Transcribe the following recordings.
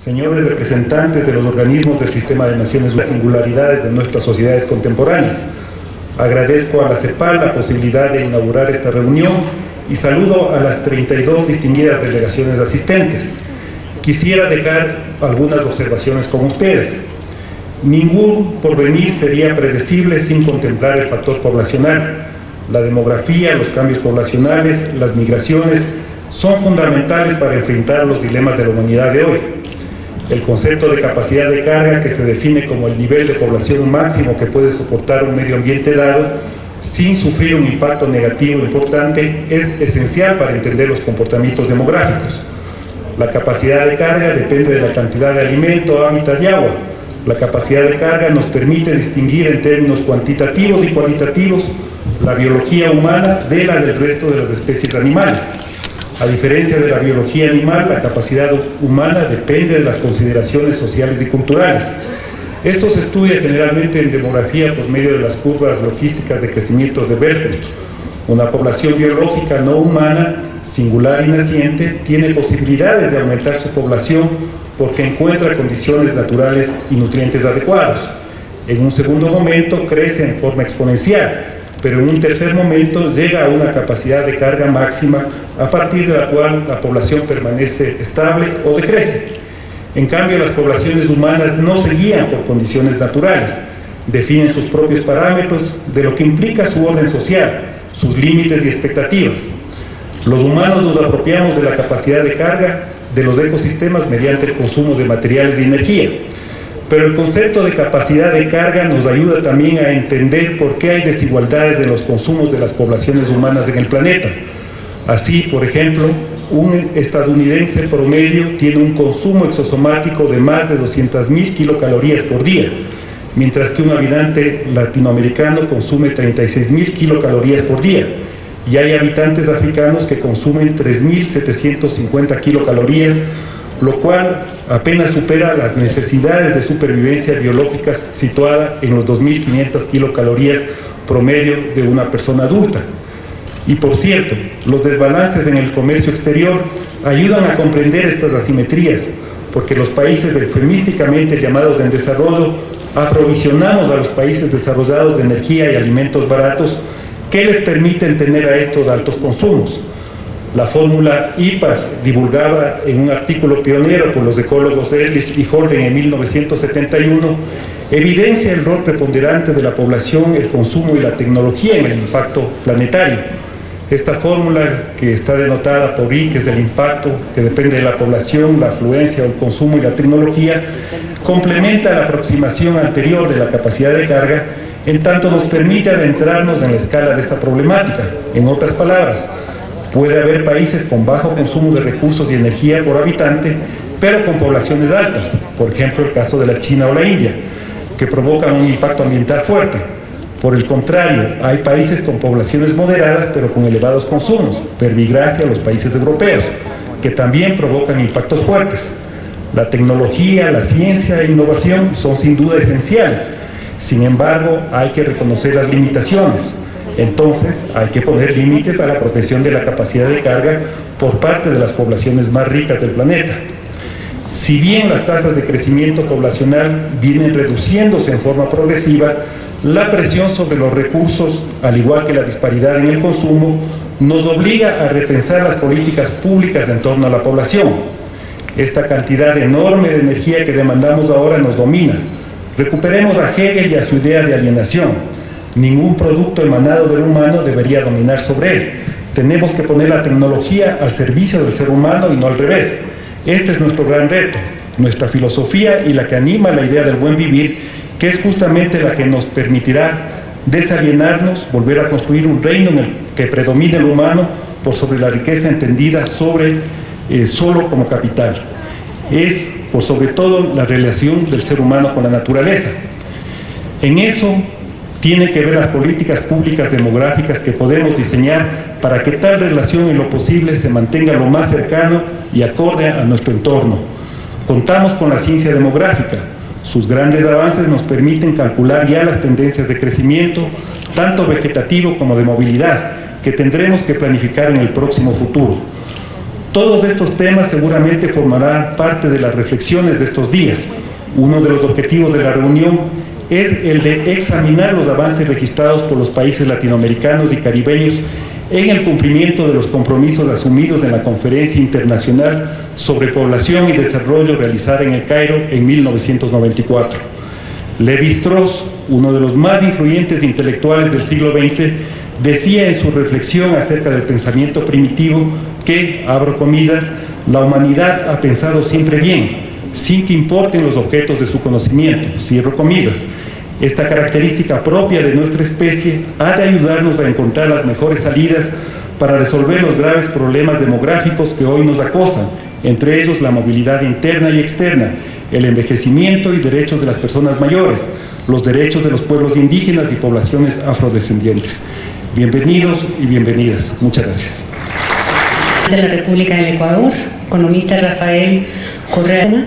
señores representantes de los organismos del Sistema de Naciones Unidas, singularidades de nuestras sociedades contemporáneas. Agradezco a la CEPAL la posibilidad de inaugurar esta reunión y saludo a las 32 distinguidas delegaciones asistentes. Quisiera dejar algunas observaciones con ustedes. Ningún porvenir sería predecible sin contemplar el factor poblacional. La demografía, los cambios poblacionales, las migraciones son fundamentales para enfrentar los dilemas de la humanidad de hoy. El concepto de capacidad de carga, que se define como el nivel de población máximo que puede soportar un medio ambiente dado sin sufrir un impacto negativo importante, es esencial para entender los comportamientos demográficos. La capacidad de carga depende de la cantidad de alimento, hábitat y agua. La capacidad de carga nos permite distinguir en términos cuantitativos y cualitativos la biología humana de la del resto de las especies animales. A diferencia de la biología animal, la capacidad humana depende de las consideraciones sociales y culturales. Esto se estudia generalmente en demografía por medio de las curvas logísticas de crecimiento de Bertrand. Una población biológica no humana, singular y naciente, tiene posibilidades de aumentar su población porque encuentra condiciones naturales y nutrientes adecuados. En un segundo momento crece en forma exponencial, pero en un tercer momento llega a una capacidad de carga máxima a partir de la cual la población permanece estable o decrece. En cambio, las poblaciones humanas no se guían por condiciones naturales, definen sus propios parámetros de lo que implica su orden social, sus límites y expectativas. Los humanos nos apropiamos de la capacidad de carga de los ecosistemas mediante el consumo de materiales y energía. Pero el concepto de capacidad de carga nos ayuda también a entender por qué hay desigualdades en los consumos de las poblaciones humanas en el planeta. Así, por ejemplo, un estadounidense promedio tiene un consumo exosomático de más de 200.000 kilocalorías por día, mientras que un habitante latinoamericano consume 36.000 kilocalorías por día, y hay habitantes africanos que consumen 3.750 kilocalorías, lo cual apenas supera las necesidades de supervivencia biológicas situada en los 2.500 kilocalorías promedio de una persona adulta. Y por cierto, los desbalances en el comercio exterior ayudan a comprender estas asimetrías, porque los países eufemísticamente llamados en desarrollo aprovisionamos a los países desarrollados de energía y alimentos baratos que les permiten tener a estos altos consumos. La fórmula IPAR, divulgada en un artículo pionero por los ecólogos Ehrlich y Jordan en 1971, evidencia el rol preponderante de la población, el consumo y la tecnología en el impacto planetario. Esta fórmula, que está denotada por I, que es el impacto que depende de la población, la afluencia, el consumo y la tecnología, complementa la aproximación anterior de la capacidad de carga, en tanto nos permite adentrarnos en la escala de esta problemática. En otras palabras, puede haber países con bajo consumo de recursos y energía por habitante, pero con poblaciones altas, por ejemplo el caso de la China o la India, que provocan un impacto ambiental fuerte. Por el contrario, hay países con poblaciones moderadas, pero con elevados consumos, verbigracia a los países europeos, que también provocan impactos fuertes. La tecnología, la ciencia e innovación son sin duda esenciales. Sin embargo, hay que reconocer las limitaciones. Entonces, hay que poner límites a la protección de la capacidad de carga por parte de las poblaciones más ricas del planeta. Si bien las tasas de crecimiento poblacional vienen reduciéndose en forma progresiva, la presión sobre los recursos, al igual que la disparidad en el consumo, nos obliga a repensar las políticas públicas en torno a la población. Esta cantidad enorme de energía que demandamos ahora nos domina. Recuperemos a Hegel y a su idea de alienación. Ningún producto emanado del humano debería dominar sobre él. Tenemos que poner la tecnología al servicio del ser humano y no al revés. Este es nuestro gran reto, nuestra filosofía y la que anima la idea del buen vivir, que es justamente la que nos permitirá desalienarnos, volver a construir un reino en el que predomine el humano por sobre la riqueza entendida solo como capital. Es, por sobre todo, la relación del ser humano con la naturaleza. En eso tiene que ver las políticas públicas demográficas que podemos diseñar para que tal relación en lo posible se mantenga lo más cercano y acorde a nuestro entorno. Contamos con la ciencia demográfica. Sus grandes avances nos permiten calcular ya las tendencias de crecimiento, tanto vegetativo como de movilidad, que tendremos que planificar en el próximo futuro. Todos estos temas seguramente formarán parte de las reflexiones de estos días. Uno de los objetivos de la reunión es el de examinar los avances registrados por los países latinoamericanos y caribeños en el cumplimiento de los compromisos asumidos en la Conferencia Internacional sobre Población y Desarrollo realizada en El Cairo en 1994. Lévi-Strauss, uno de los más influyentes intelectuales del siglo XX, decía en su reflexión acerca del pensamiento primitivo que, abro comillas, la humanidad ha pensado siempre bien, sin que importen los objetos de su conocimiento, cierro comillas. Esta característica propia de nuestra especie ha de ayudarnos a encontrar las mejores salidas para resolver los graves problemas demográficos que hoy nos acosan, entre ellos la movilidad interna y externa, el envejecimiento y derechos de las personas mayores, los derechos de los pueblos indígenas y poblaciones afrodescendientes. Bienvenidos y bienvenidas. Muchas gracias. De la República del Ecuador, economista Rafael Correa.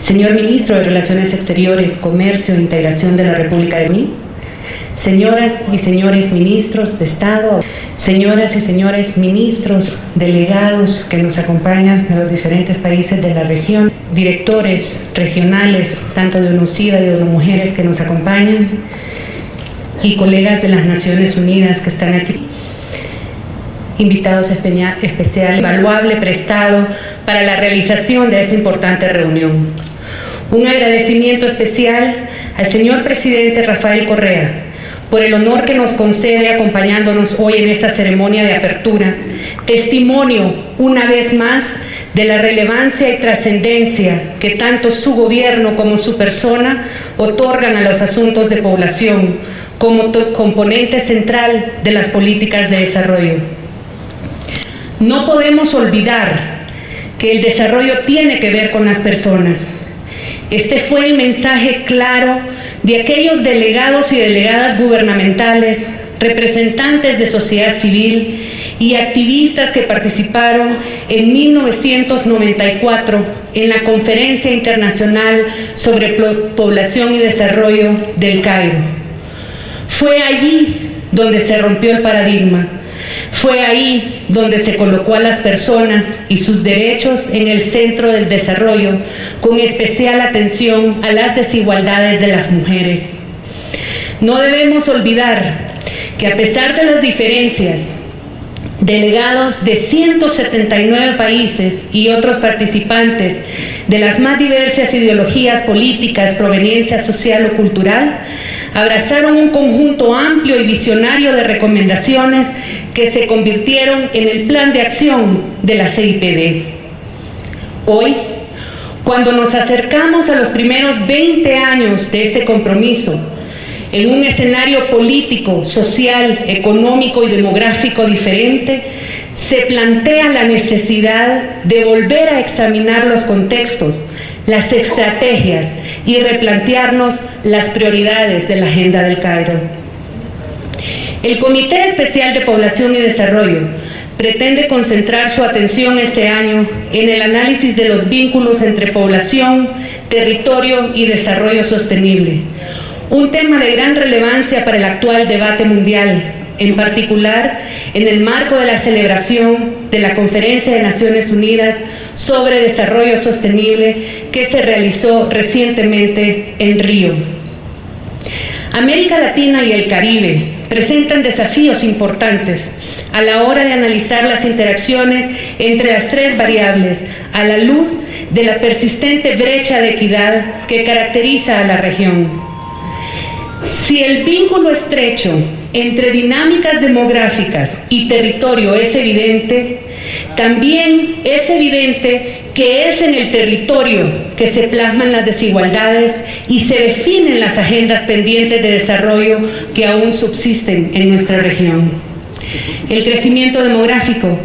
Señor Ministro de Relaciones Exteriores, Comercio e Integración de la República de Ecuador, señoras y señores ministros de Estado, señoras y señores ministros, delegados que nos acompañan de los diferentes países de la región, directores regionales, tanto de ONUCIDA y de ONUMujeres que nos acompañan, y colegas de las Naciones Unidas que están aquí, invitados especiales, invaluable prestado para la realización de esta importante reunión. Un agradecimiento especial al señor presidente Rafael Correa por el honor que nos concede acompañándonos hoy en esta ceremonia de apertura, testimonio una vez más de la relevancia y trascendencia que tanto su gobierno como su persona otorgan a los asuntos de población como componente central de las políticas de desarrollo. No podemos olvidar que el desarrollo tiene que ver con las personas. Este fue el mensaje claro de aquellos delegados y delegadas gubernamentales, representantes de sociedad civil y activistas que participaron en 1994 en la Conferencia Internacional sobre Población y Desarrollo del Cairo. Fue allí donde se rompió el paradigma. Fue ahí donde se colocó a las personas y sus derechos en el centro del desarrollo, con especial atención a las desigualdades de las mujeres. No debemos olvidar que a pesar de las diferencias, delegados de 179 países y otros participantes de las más diversas ideologías políticas, proveniencia social o cultural, abrazaron un conjunto amplio y visionario de recomendaciones que se convirtieron en el plan de acción de la CIPD. Hoy, cuando nos acercamos a los primeros 20 años de este compromiso, en un escenario político, social, económico y demográfico diferente, se plantea la necesidad de volver a examinar los contextos, las estrategias y replantearnos las prioridades de la Agenda del Cairo. El Comité Especial de Población y Desarrollo pretende concentrar su atención este año en el análisis de los vínculos entre población, territorio y desarrollo sostenible, un tema de gran relevancia para el actual debate mundial, en particular en el marco de la celebración de la Conferencia de Naciones Unidas sobre Desarrollo Sostenible que se realizó recientemente en Río. América Latina y el Caribe presentan desafíos importantes a la hora de analizar las interacciones entre las tres variables a la luz de la persistente brecha de equidad que caracteriza a la región. Si el vínculo estrecho entre dinámicas demográficas y territorio es evidente, también es evidente que es en el territorio que se plasman las desigualdades y se definen las agendas pendientes de desarrollo que aún subsisten en nuestra región. El crecimiento demográfico,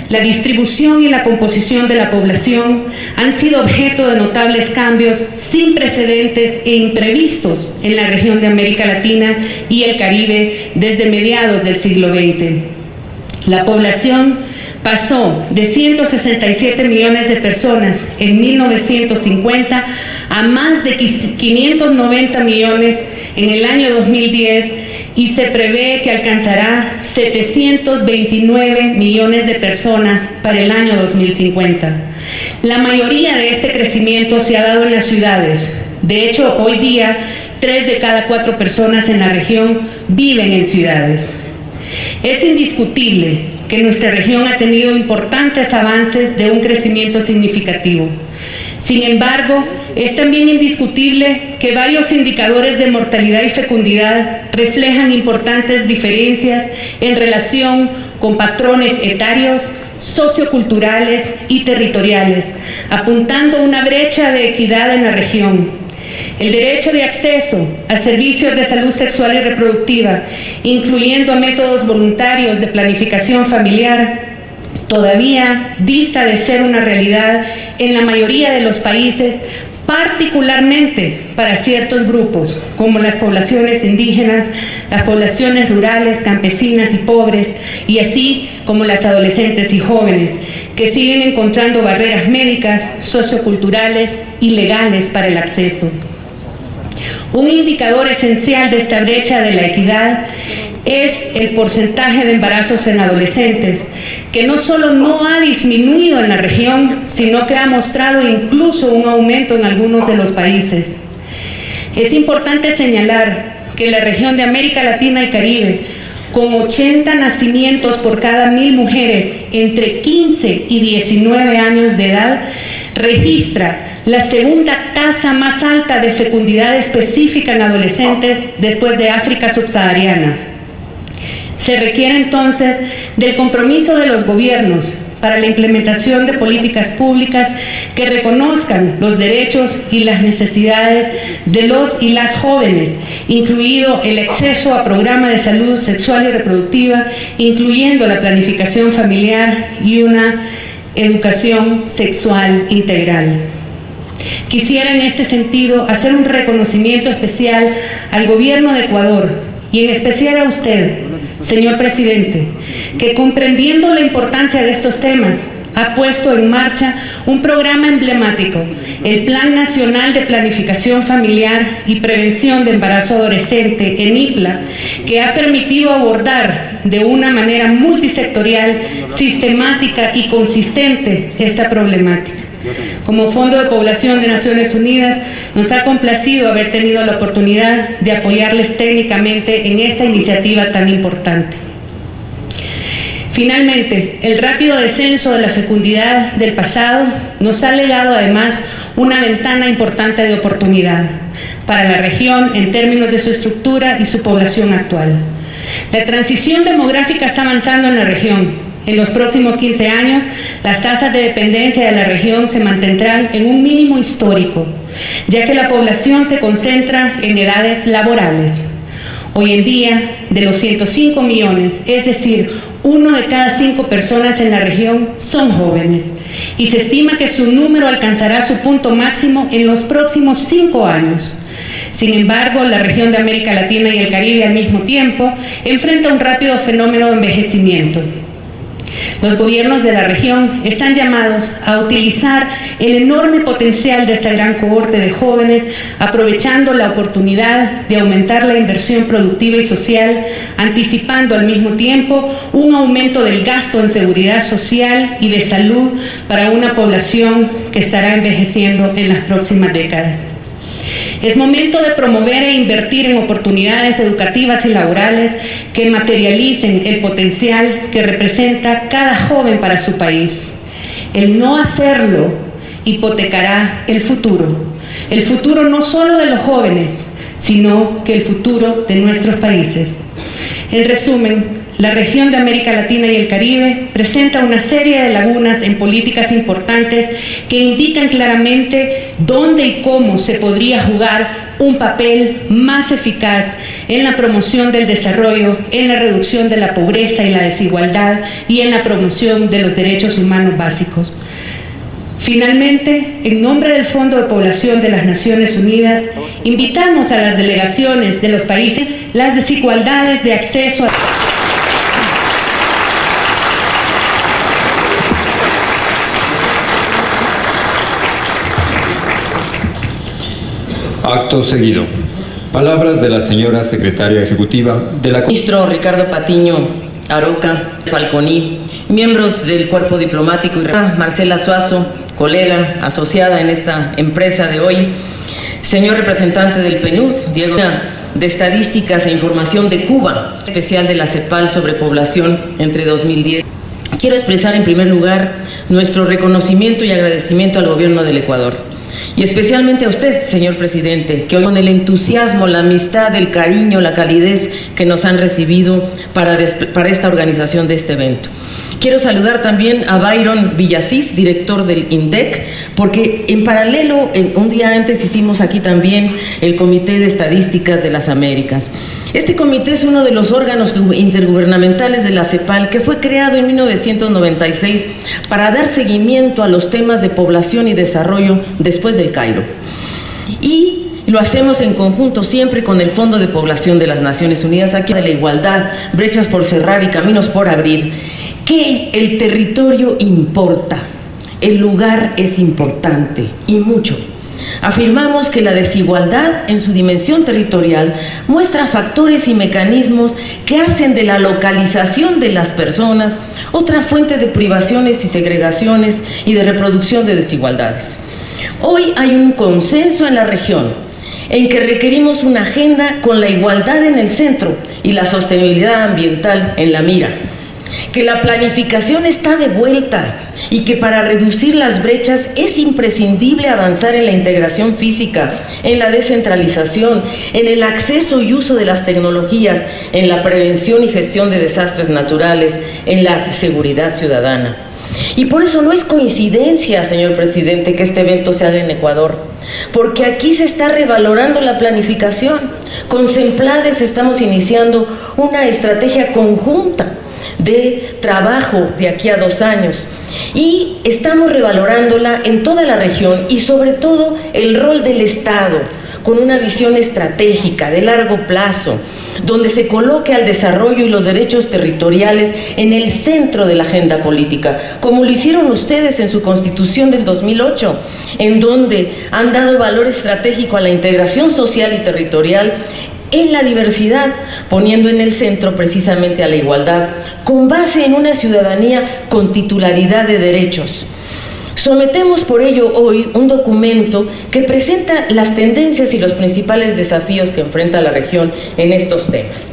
la distribución y la composición de la población han sido objeto de notables cambios sin precedentes e imprevistos en la región de América Latina y el Caribe desde mediados del siglo XX. La población pasó de 167 millones de personas en 1950 a más de 590 millones en el año 2010 y se prevé que alcanzará 729 millones de personas para el año 2050. La mayoría de este crecimiento se ha dado en las ciudades. De hecho, hoy día, 3 de cada 4 personas en la región viven en ciudades. Es indiscutible que nuestra región ha tenido importantes avances de un crecimiento significativo. Sin embargo, es también indiscutible que varios indicadores de mortalidad y fecundidad reflejan importantes diferencias en relación con patrones etarios, socioculturales y territoriales, apuntando a una brecha de equidad en la región. El derecho de acceso a servicios de salud sexual y reproductiva, incluyendo a métodos voluntarios de planificación familiar, todavía dista de ser una realidad en la mayoría de los países, particularmente para ciertos grupos, como las poblaciones indígenas, las poblaciones rurales, campesinas y pobres, y así como las adolescentes y jóvenes, que siguen encontrando barreras médicas, socioculturales y legales para el acceso. Un indicador esencial de esta brecha de la equidad es el porcentaje de embarazos en adolescentes, que no solo no ha disminuido en la región, sino que ha mostrado incluso un aumento en algunos de los países. Es importante señalar que la región de América Latina y Caribe, con 80 nacimientos por cada 1.000 mujeres entre 15 y 19 años de edad, registra la segunda tasa más alta de fecundidad específica en adolescentes después de África subsahariana. Se requiere entonces del compromiso de los gobiernos para la implementación de políticas públicas que reconozcan los derechos y las necesidades de los y las jóvenes, incluido el acceso a programas de salud sexual y reproductiva, incluyendo la planificación familiar y una educación sexual integral. Quisiera en este sentido hacer un reconocimiento especial al Gobierno de Ecuador y en especial a usted, señor presidente, que comprendiendo la importancia de estos temas, ha puesto en marcha un programa emblemático, el Plan Nacional de Planificación Familiar y Prevención de Embarazo Adolescente, ENIPLA, que ha permitido abordar de una manera multisectorial, sistemática y consistente esta problemática. Como Fondo de Población de Naciones Unidas, nos ha complacido haber tenido la oportunidad de apoyarles técnicamente en esta iniciativa tan importante. Finalmente, el rápido descenso de la fecundidad del pasado nos ha legado además una ventana importante de oportunidad para la región en términos de su estructura y su población actual. La transición demográfica está avanzando en la región. En los próximos 15 años, las tasas de dependencia de la región se mantendrán en un mínimo histórico, ya que la población se concentra en edades laborales. Hoy en día, de los 105 millones, es decir, 1 de cada 5 personas en la región son jóvenes, y se estima que su número alcanzará su punto máximo en los próximos 5 años. Sin embargo, la región de América Latina y el Caribe al mismo tiempo enfrenta un rápido fenómeno de envejecimiento. Los gobiernos de la región están llamados a utilizar el enorme potencial de esta gran cohorte de jóvenes, aprovechando la oportunidad de aumentar la inversión productiva y social, anticipando al mismo tiempo un aumento del gasto en seguridad social y de salud para una población que estará envejeciendo en las próximas décadas. Es momento de promover e invertir en oportunidades educativas y laborales que materialicen el potencial que representa cada joven para su país. El no hacerlo hipotecará el futuro no solo de los jóvenes, sino que el futuro de nuestros países. En resumen, la región de América Latina y el Caribe presenta una serie de lagunas en políticas importantes que indican claramente dónde y cómo se podría jugar un papel más eficaz en la promoción del desarrollo, en la reducción de la pobreza y la desigualdad y en la promoción de los derechos humanos básicos. Finalmente, en nombre del Fondo de Población de las Naciones Unidas, invitamos a las delegaciones de los países las desigualdades de acceso a... Acto seguido. Palabras de la señora secretaria ejecutiva de la ministro Ricardo Patiño Aroca Falconi, miembros del cuerpo diplomático y Marcela Suazo, colega asociada en esta empresa de hoy, señor representante del PNUD, Diego de Estadísticas e Información de Cuba, especial de la CEPAL sobre población entre 2010. Quiero expresar en primer lugar nuestro reconocimiento y agradecimiento al gobierno del Ecuador y especialmente a usted, señor presidente, que hoy con el entusiasmo, la amistad, el cariño, la calidez que nos han recibido para esta organización de este evento. Quiero saludar también a Byron Villasís, director del INDEC, porque en paralelo, un día antes hicimos aquí también el Comité de Estadísticas de las Américas. Este comité es uno de los órganos intergubernamentales de la CEPAL que fue creado en 1996 para dar seguimiento a los temas de población y desarrollo después del Cairo. Y lo hacemos en conjunto siempre con el Fondo de Población de las Naciones Unidas, aquí de la igualdad, brechas por cerrar y caminos por abrir, que el territorio importa, el lugar es importante y mucho. Afirmamos que la desigualdad en su dimensión territorial muestra factores y mecanismos que hacen de la localización de las personas otra fuente de privaciones y segregaciones y de reproducción de desigualdades. Hoy hay un consenso en la región en que requerimos una agenda con la igualdad en el centro y la sostenibilidad ambiental en la mira, que la planificación está de vuelta y que para reducir las brechas es imprescindible avanzar en la integración física, en la descentralización, en el acceso y uso de las tecnologías, en la prevención y gestión de desastres naturales, en la seguridad ciudadana. Y por eso no es coincidencia, señor presidente, que este evento se haga en Ecuador, porque aquí se está revalorando la planificación. Con CEMPLADES estamos iniciando una estrategia conjunta de trabajo de aquí a 2 años y estamos revalorándola en toda la región y sobre todo el rol del Estado con una visión estratégica de largo plazo, donde se coloque al desarrollo y los derechos territoriales en el centro de la agenda política, como lo hicieron ustedes en su Constitución del 2008, en donde han dado valor estratégico a la integración social y territorial en la diversidad, poniendo en el centro precisamente a la igualdad, con base en una ciudadanía con titularidad de derechos. Sometemos por ello hoy un documento que presenta las tendencias y los principales desafíos que enfrenta la región en estos temas.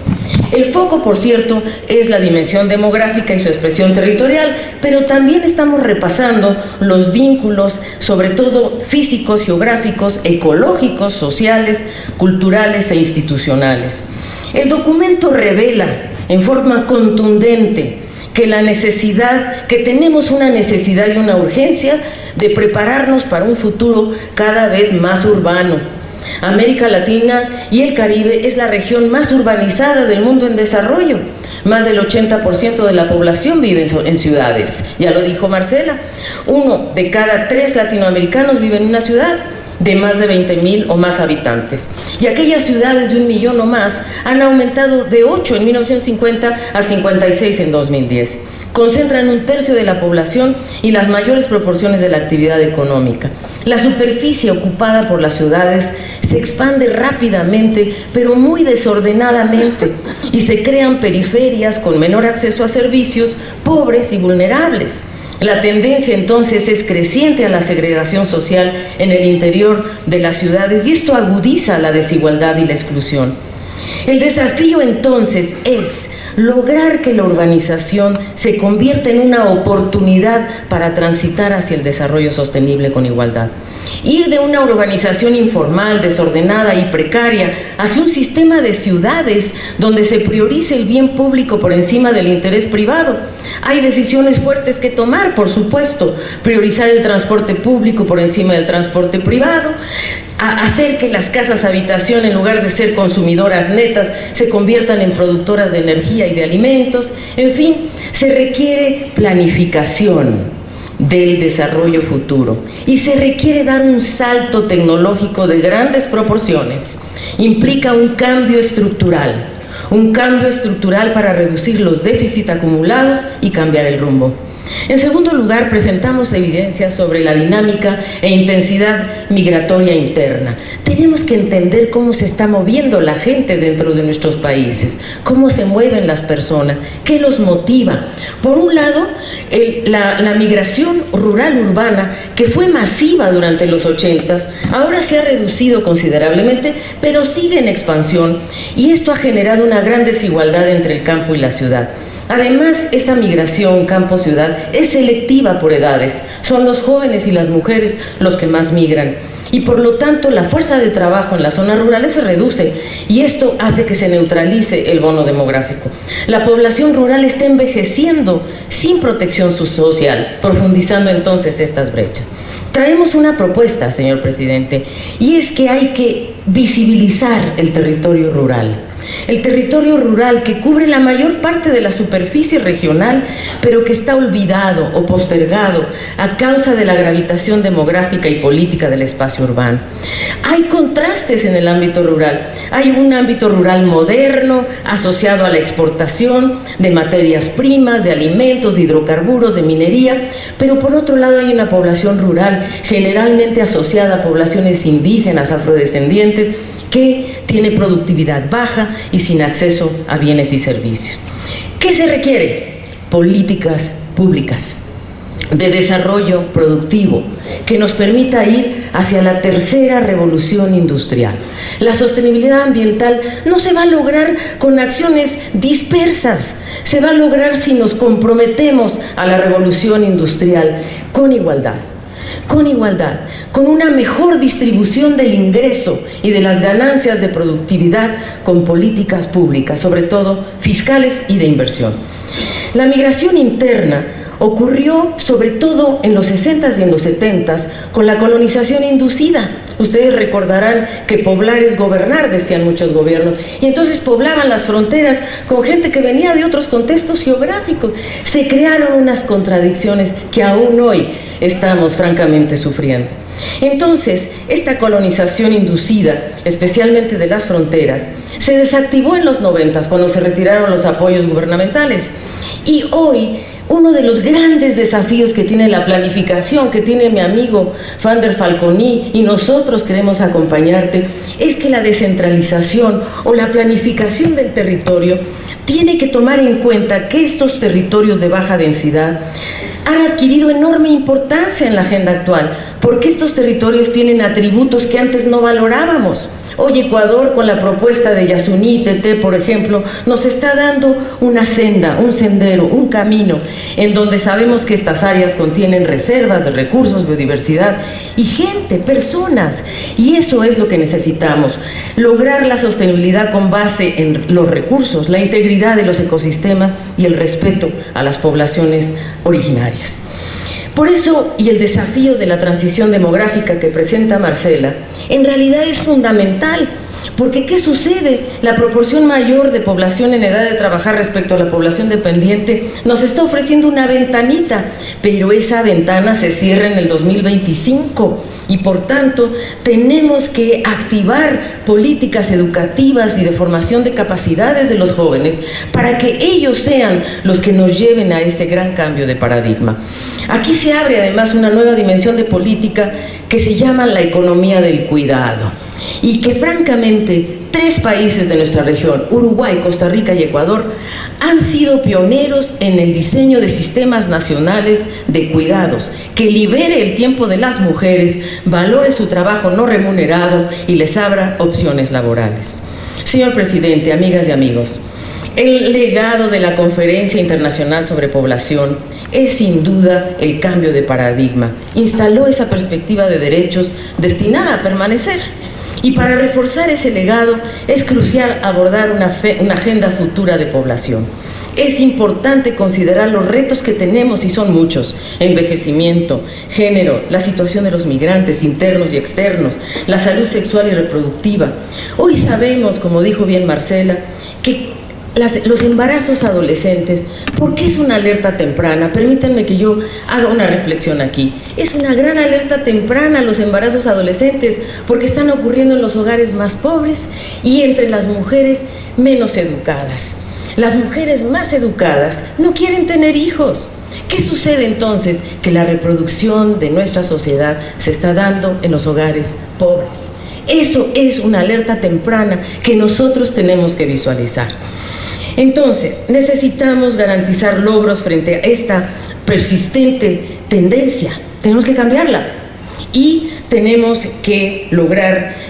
El foco, por cierto, es la dimensión demográfica y su expresión territorial, pero también estamos repasando los vínculos, sobre todo físicos, geográficos, ecológicos, sociales, culturales e institucionales. El documento revela en forma contundente que tenemos una necesidad y una urgencia de prepararnos para un futuro cada vez más urbano. América Latina y el Caribe es la región más urbanizada del mundo en desarrollo. Más del 80% de la población vive en ciudades. Ya lo dijo Marcela, 1 de cada 3 latinoamericanos vive en una ciudad de más de 20,000 o más habitantes. Y aquellas ciudades de 1 millón o más han aumentado de 8 en 1950 a 56 en 2010. Concentran 1/3 de la población y las mayores proporciones de la actividad económica. La superficie ocupada por las ciudades se expande rápidamente, pero muy desordenadamente, y se crean periferias con menor acceso a servicios, pobres y vulnerables. La tendencia entonces es creciente a la segregación social en el interior de las ciudades y esto agudiza la desigualdad y la exclusión. El desafío entonces es lograr que la urbanización se convierta en una oportunidad para transitar hacia el desarrollo sostenible con igualdad. Ir de una urbanización informal, desordenada y precaria hacia un sistema de ciudades donde se priorice el bien público por encima del interés privado. Hay decisiones fuertes que tomar, por supuesto, priorizar el transporte público por encima del transporte privado, hacer que las casas habitación, en lugar de ser consumidoras netas, se conviertan en productoras de energía y de alimentos. En fin, se requiere planificación del desarrollo futuro y se requiere dar un salto tecnológico de grandes proporciones. Implica un cambio estructural para reducir los déficits acumulados y cambiar el rumbo. En segundo lugar, presentamos evidencias sobre la dinámica e intensidad migratoria interna. Tenemos que entender cómo se está moviendo la gente dentro de nuestros países, cómo se mueven las personas, qué los motiva. Por un lado, la migración rural-urbana, que fue masiva durante los 80s, ahora se ha reducido considerablemente, pero sigue en expansión, y esto ha generado una gran desigualdad entre el campo y la ciudad. Además, esta migración campo-ciudad es selectiva por edades. Son los jóvenes y las mujeres los que más migran. Y por lo tanto, la fuerza de trabajo en las zonas rurales se reduce, y esto hace que se neutralice el bono demográfico. La población rural está envejeciendo sin protección social, profundizando entonces estas brechas. Traemos una propuesta, señor presidente, y es que hay que visibilizar el territorio rural. El territorio rural que cubre la mayor parte de la superficie regional, pero que está olvidado o postergado a causa de la gravitación demográfica y política del espacio urbano. Hay contrastes en el ámbito rural. Hay un ámbito rural moderno, asociado a la exportación de materias primas, de alimentos, de hidrocarburos, de minería, pero por otro lado hay una población rural generalmente asociada a poblaciones indígenas, afrodescendientes, que tiene productividad baja y sin acceso a bienes y servicios. ¿Qué se requiere? Políticas públicas de desarrollo productivo que nos permita ir hacia la tercera revolución industrial. La sostenibilidad ambiental no se va a lograr con acciones dispersas, se va a lograr si nos comprometemos a la revolución industrial con igualdad, con una mejor distribución del ingreso y de las ganancias de productividad con políticas públicas, sobre todo fiscales y de inversión. La migración interna ocurrió sobre todo en los 60s y en los 70s con la colonización inducida. Ustedes recordarán que poblar es gobernar, decían muchos gobiernos, y entonces poblaban las fronteras con gente que venía de otros contextos geográficos. Se crearon unas contradicciones que aún hoy estamos francamente sufriendo. Entonces, esta colonización inducida, especialmente de las fronteras, se desactivó en los 90s cuando se retiraron los apoyos gubernamentales, y hoy uno de los grandes desafíos que tiene la planificación, que tiene mi amigo Vander Falconi, y nosotros queremos acompañarte, es que la descentralización o la planificación del territorio tiene que tomar en cuenta que estos territorios de baja densidad han adquirido enorme importancia en la agenda actual, porque estos territorios tienen atributos que antes no valorábamos. Hoy Ecuador, con la propuesta de Yasuní Tete, por ejemplo, nos está dando una senda, un sendero, un camino, en donde sabemos que estas áreas contienen reservas de recursos, biodiversidad y gente, personas, y eso es lo que necesitamos, lograr la sostenibilidad con base en los recursos, la integridad de los ecosistemas y el respeto a las poblaciones originarias. Por eso, y el desafío de la transición demográfica que presenta Marcela, en realidad es fundamental, porque ¿qué sucede? La proporción mayor de población en edad de trabajar respecto a la población dependiente nos está ofreciendo una ventanita, pero esa ventana se cierra en el 2025 y por tanto tenemos que activar políticas educativas y de formación de capacidades de los jóvenes para que ellos sean los que nos lleven a ese gran cambio de paradigma. Aquí se abre además una nueva dimensión de política que se llama la economía del cuidado, y que francamente 3 países de nuestra región, Uruguay, Costa Rica y Ecuador, han sido pioneros en el diseño de sistemas nacionales de cuidados que libere el tiempo de las mujeres, valore su trabajo no remunerado y les abra opciones laborales. Señor presidente, amigas y amigos, el legado de la Conferencia Internacional sobre Población es sin duda el cambio de paradigma. Instaló esa perspectiva de derechos destinada a permanecer. Y para reforzar ese legado es crucial abordar una agenda futura de población. Es importante considerar los retos que tenemos, y son muchos: envejecimiento, género, la situación de los migrantes internos y externos, la salud sexual y reproductiva. Hoy sabemos, como dijo bien Marcela, que los embarazos adolescentes, ¿por qué es una alerta temprana? Permítanme que yo haga una reflexión aquí. Es una gran alerta temprana los embarazos adolescentes, porque están ocurriendo en los hogares más pobres y entre las mujeres menos educadas. Las mujeres más educadas no quieren tener hijos. ¿Qué sucede entonces? Que la reproducción de nuestra sociedad se está dando en los hogares pobres. Eso es una alerta temprana que nosotros tenemos que visualizar. Entonces, necesitamos garantizar logros frente a esta persistente tendencia. Tenemos que cambiarla y tenemos que lograr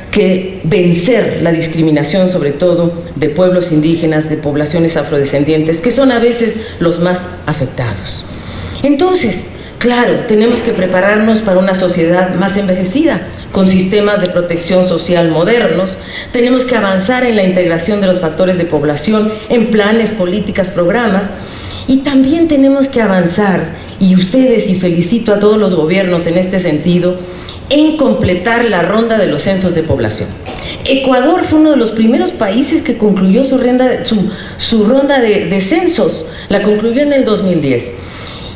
vencer la discriminación, sobre todo de pueblos indígenas, de poblaciones afrodescendientes, que son a veces los más afectados. Entonces, claro, tenemos que prepararnos para una sociedad más envejecida, con sistemas de protección social modernos. Tenemos que avanzar en la integración de los factores de población en planes, políticas, programas. Y también tenemos que avanzar, y ustedes, y felicito a todos los gobiernos en este sentido, en completar la ronda de los censos de población. Ecuador fue uno de los primeros países que concluyó su ronda de censos, la concluyó en el 2010.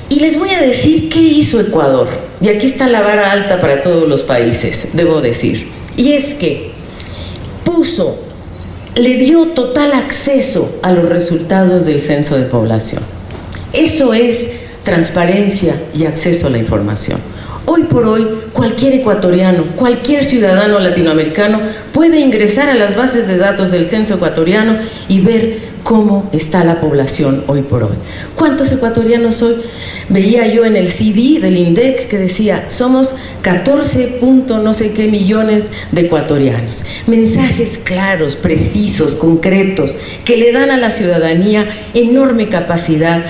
Y les voy a decir qué hizo Ecuador, y aquí está la vara alta para todos los países, debo decir, y es que le dio total acceso a los resultados del censo de población. Eso es transparencia y acceso a la información. Hoy por hoy, cualquier ecuatoriano, cualquier ciudadano latinoamericano puede ingresar a las bases de datos del censo ecuatoriano y ver cómo está la población hoy por hoy. ¿Cuántos ecuatorianos hoy? Veía yo en el CD del INDEC que decía, somos 14 no sé qué millones de ecuatorianos. Mensajes claros, precisos, concretos, que le dan a la ciudadanía enorme capacidad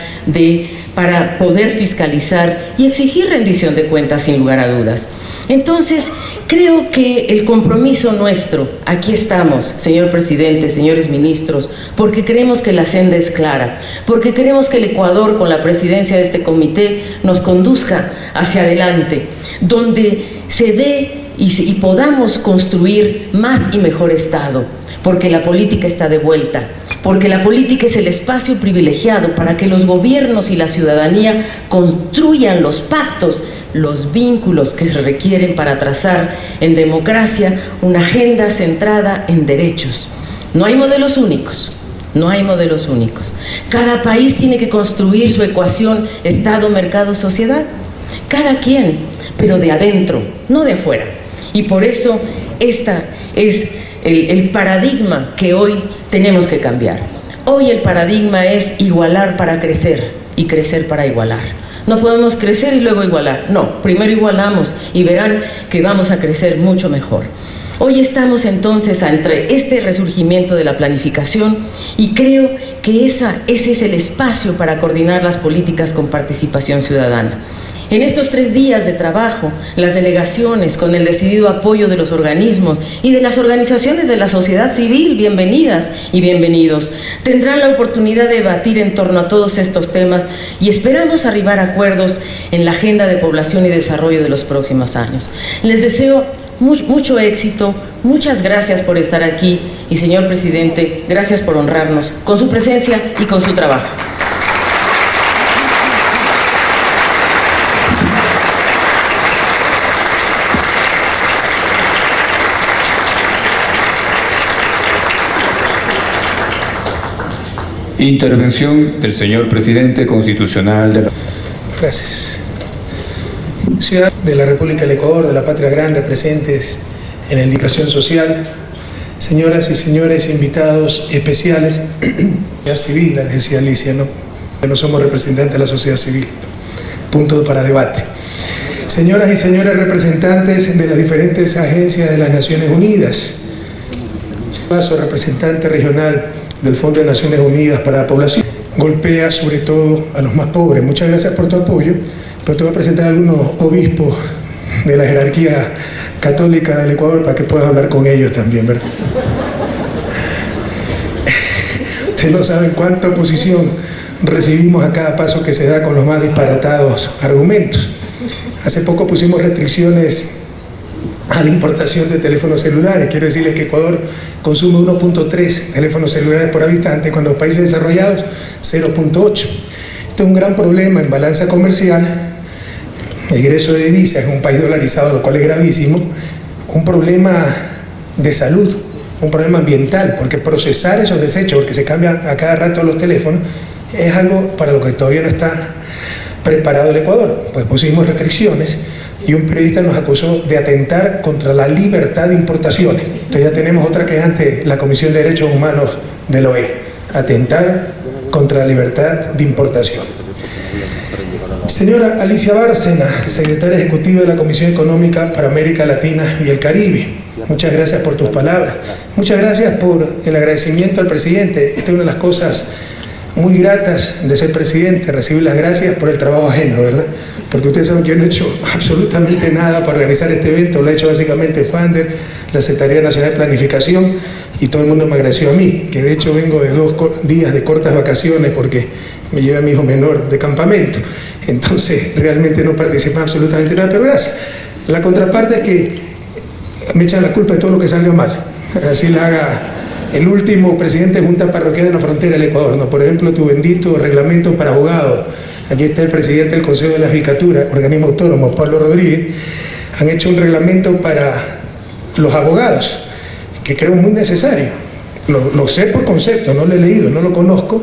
para poder fiscalizar y exigir rendición de cuentas sin lugar a dudas. Entonces, creo que el compromiso nuestro, aquí estamos, señor presidente, señores ministros, porque creemos que la senda es clara, porque queremos que el Ecuador, con la presidencia de este comité, nos conduzca hacia adelante, donde se dé y podamos construir más y mejor Estado, porque la política está de vuelta, porque la política es el espacio privilegiado para que los gobiernos y la ciudadanía construyan los pactos, los vínculos que se requieren para trazar en democracia una agenda centrada en derechos. No hay modelos únicos, no hay modelos únicos. Cada país tiene que construir su ecuación Estado, mercado, sociedad, cada quien, pero de adentro, no de afuera. Y por eso esta es el paradigma que hoy tenemos que cambiar. Hoy el paradigma es igualar para crecer y crecer para igualar. No podemos crecer y luego igualar. No, primero igualamos y verán que vamos a crecer mucho mejor. Hoy estamos entonces entre este resurgimiento de la planificación y creo que ese es el espacio para coordinar las políticas con participación ciudadana. En estos 3 días de trabajo, las delegaciones, con el decidido apoyo de los organismos y de las organizaciones de la sociedad civil, bienvenidas y bienvenidos, tendrán la oportunidad de debatir en torno a todos estos temas y esperamos arribar a acuerdos en la agenda de población y desarrollo de los próximos años. Les deseo mucho éxito, muchas gracias por estar aquí y, señor presidente, gracias por honrarnos con su presencia y con su trabajo. Intervención del señor presidente constitucional de la... Gracias. Ciudad de la República del Ecuador, de la Patria Grande, presentes en la indicación social, señoras y señores invitados especiales, la sociedad civil, decía Alicia, ¿no? Que no somos representantes de la sociedad civil. Punto para debate. Señoras y señores representantes de las diferentes agencias de las Naciones Unidas, paso representante regional del Fondo de Naciones Unidas para la Población, golpea sobre todo a los más pobres. Muchas gracias por tu apoyo, pero te voy a presentar a algunos obispos de la jerarquía católica del Ecuador para que puedas hablar con ellos también, ¿verdad? Ustedes no saben cuánta oposición recibimos a cada paso que se da con los más disparatados argumentos. Hace poco pusimos restricciones a la importación de teléfonos celulares. Quiero decirles que Ecuador consume 1.3 teléfonos celulares por habitante, cuando los países desarrollados 0.8. Esto es un gran problema en balanza comercial, egreso de divisas en un país dolarizado, lo cual es gravísimo, un problema de salud, un problema ambiental, porque procesar esos desechos, porque se cambian a cada rato los teléfonos, es algo para lo que todavía no está preparado el Ecuador? Pues pusimos restricciones y un periodista nos acusó de atentar contra la libertad de importaciones. Entonces ya tenemos otra que es ante la Comisión de Derechos Humanos de la OEA, atentar contra la libertad de importación. Señora Alicia Bárcena, secretaria ejecutiva de la Comisión Económica para América Latina y el Caribe, muchas gracias por tus palabras. Muchas gracias por el agradecimiento al presidente. Esta es una de las cosas muy gratas de ser presidente, recibir las gracias por el trabajo ajeno, ¿verdad? Porque ustedes saben que yo no he hecho absolutamente nada para organizar este evento, lo ha hecho básicamente FANDER, la Secretaría Nacional de Planificación, y todo el mundo me agradeció a mí, que de hecho vengo de 2 días de cortas vacaciones porque me llevé a mi hijo menor de campamento. Entonces realmente no participé absolutamente nada, pero gracias. La contraparte es que me echan la culpa de todo lo que salió mal. Así la haga el último presidente de Junta Parroquial en la frontera del Ecuador, ¿no? Por ejemplo, tu bendito reglamento para abogados. Aquí está el presidente del Consejo de la Judicatura, organismo autónomo, Pablo Rodríguez. Han hecho un reglamento para los abogados, que creo muy necesario. Lo sé por concepto, no lo he leído, no lo conozco.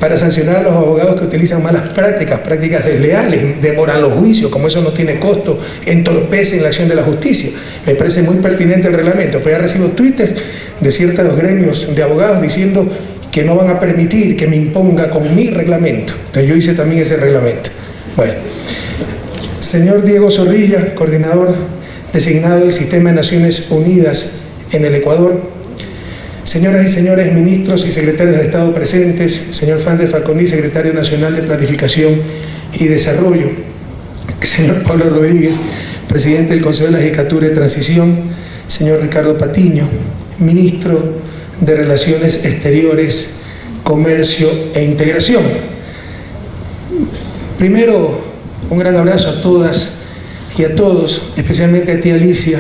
Para sancionar a los abogados que utilizan malas prácticas desleales, demoran los juicios, como eso no tiene costo, entorpecen la acción de la justicia. Me parece muy pertinente el reglamento, pero ya recibo Twitter de ciertos gremios de abogados diciendo que no van a permitir que me imponga con mi reglamento. Entonces yo hice también ese reglamento. Bueno, señor Diego Zorrilla, coordinador designado del Sistema de Naciones Unidas en el Ecuador, señoras y señores ministros y secretarios de Estado presentes, señor Fander Falconi, secretario nacional de Planificación y Desarrollo, señor Pablo Rodríguez, presidente del Consejo de la Judicatura de Transición, señor Ricardo Patiño, ministro de Relaciones Exteriores, Comercio e Integración. Primero, un gran abrazo a todas y a todos, especialmente a ti, Alicia.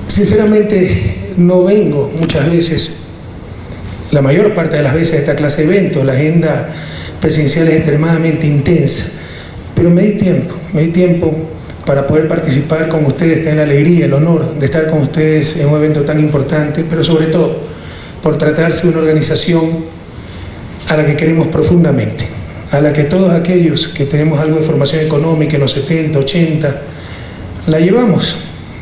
Sinceramente, no vengo muchas veces, la mayor parte de las veces, a esta clase de eventos. La agenda presidencial es extremadamente intensa, pero me di tiempo para poder participar con ustedes, tener la alegría, el honor de estar con ustedes en un evento tan importante, pero sobre todo por tratarse de una organización a la que queremos profundamente, a la que todos aquellos que tenemos algo de formación económica en los 70, 80, la llevamos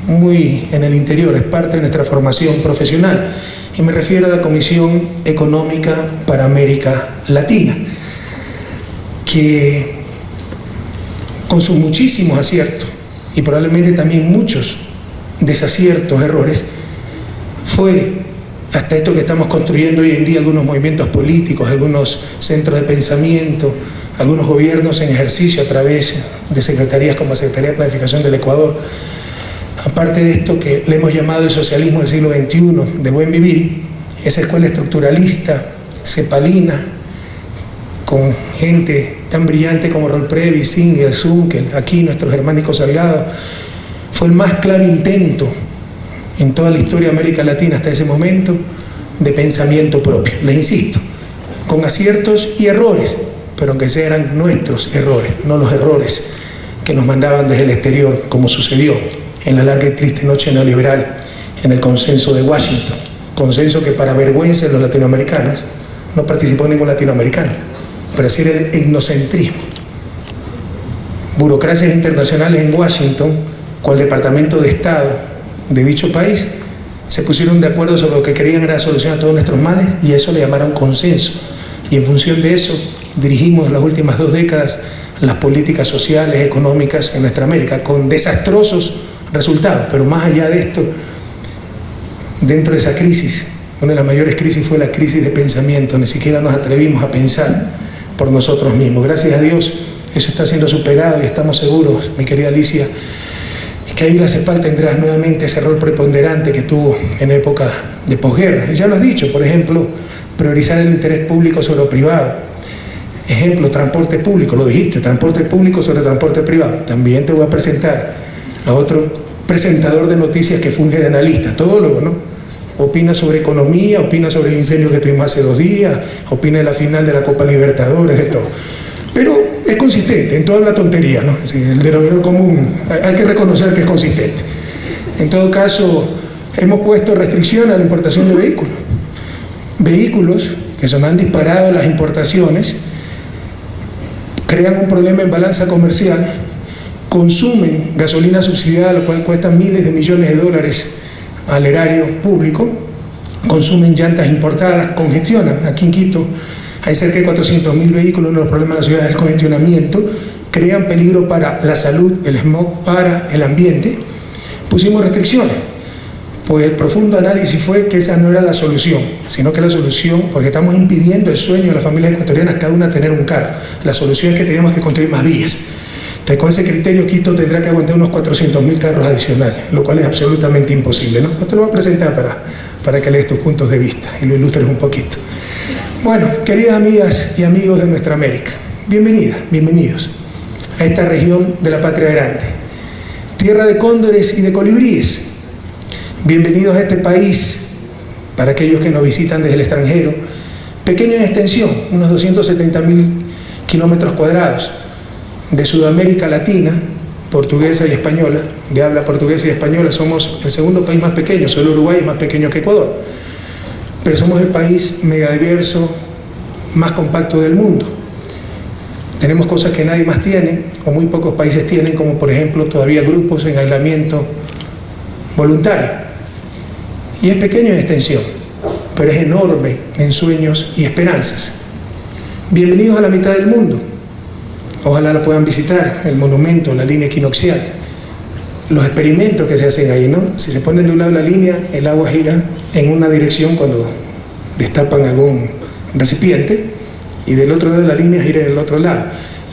muy en el interior, es parte de nuestra formación profesional, y me refiero a la Comisión Económica para América Latina, que con sus muchísimos aciertos y probablemente también muchos desaciertos, errores, fue hasta esto que estamos construyendo hoy en día, algunos movimientos políticos, algunos centros de pensamiento, algunos gobiernos en ejercicio a través de secretarías como la Secretaría de Planificación del Ecuador. Aparte de esto que le hemos llamado el socialismo del siglo XXI, del buen vivir, esa escuela estructuralista, cepalina, con gente tan brillante como Rolprevi, Singer, Zunkel, aquí nuestro Germánico Salgado, fue el más claro intento en toda la historia de América Latina hasta ese momento de pensamiento propio. Les insisto, con aciertos y errores, pero aunque sean eran nuestros errores, no los errores que nos mandaban desde el exterior, como sucedió en la larga y triste noche neoliberal en el consenso de Washington, consenso que para vergüenza de los latinoamericanos no participó ningún latinoamericano, pero así era el etnocentrismo. Burocracias internacionales en Washington, con el Departamento de Estado de dicho país, se pusieron de acuerdo sobre lo que querían era solucionar todos nuestros males, y a eso le llamaron consenso, y en función de eso dirigimos las últimas 2 décadas las políticas sociales, económicas en nuestra América, con desastrosos resultados. Pero más allá de esto, dentro de esa crisis, una de las mayores crisis fue la crisis de pensamiento. Ni siquiera nos atrevimos a pensar por nosotros mismos. Gracias a Dios eso está siendo superado y estamos seguros, mi querida Alicia, que ahí la CEPAL tendrá nuevamente ese rol preponderante que tuvo en época de posguerra. Y ya lo has dicho, por ejemplo, priorizar el interés público sobre lo privado. Ejemplo, transporte público, lo dijiste, transporte público sobre transporte privado. También te voy a presentar a otro presentador de noticias que funge de analista, todólogo, ¿no? Opina sobre economía, opina sobre el incendio que tuvimos hace 2 días, opina de la final de la Copa Libertadores, de todo. Pero es consistente, en toda la tontería, ¿no? Es decir, el denominador común, hay que reconocer que es consistente. En todo caso, hemos puesto restricción a la importación de vehículos. Vehículos que se nos han disparado las importaciones crean un problema en balanza comercial, consumen gasolina subsidiada, lo cual cuesta miles de millones de dólares al erario público, consumen llantas importadas, congestionan. Aquí en Quito hay cerca de 400.000 vehículos, uno de los problemas de la ciudad es el congestionamiento, crean peligro para la salud, el smog para el ambiente. Pusimos restricciones, pues el profundo análisis fue que esa no era la solución, sino que la solución, porque estamos impidiendo el sueño de las familias ecuatorianas cada una tener un carro, la solución es que tenemos que construir más vías. Entonces, con ese criterio, Quito tendrá que aguantar unos 400.000 carros adicionales, lo cual es absolutamente imposible, ¿no? Te lo voy a presentar para que lees tus puntos de vista y lo ilustres un poquito. Bueno, queridas amigas y amigos de nuestra América, bienvenidas, bienvenidos a esta región de la Patria Grande, tierra de cóndores y de colibríes. Bienvenidos a este país, para aquellos que nos visitan desde el extranjero, pequeño en extensión, unos 270.000 kilómetros cuadrados, de Sudamérica Latina, portuguesa y española, de habla portuguesa y española. Somos el segundo país más pequeño, solo Uruguay es más pequeño que Ecuador, pero somos el país megadiverso más compacto del mundo. Tenemos cosas que nadie más tiene, o muy pocos países tienen, como por ejemplo todavía grupos en aislamiento voluntario. Y es pequeño en extensión, pero es enorme en sueños y esperanzas. Bienvenidos a la mitad del mundo. Ojalá la puedan visitar, el monumento, la línea equinoccial, los experimentos que se hacen ahí, ¿no? Si se ponen de un lado la línea, el agua gira en una dirección cuando destapan algún recipiente, y del otro lado de la línea gira del otro lado.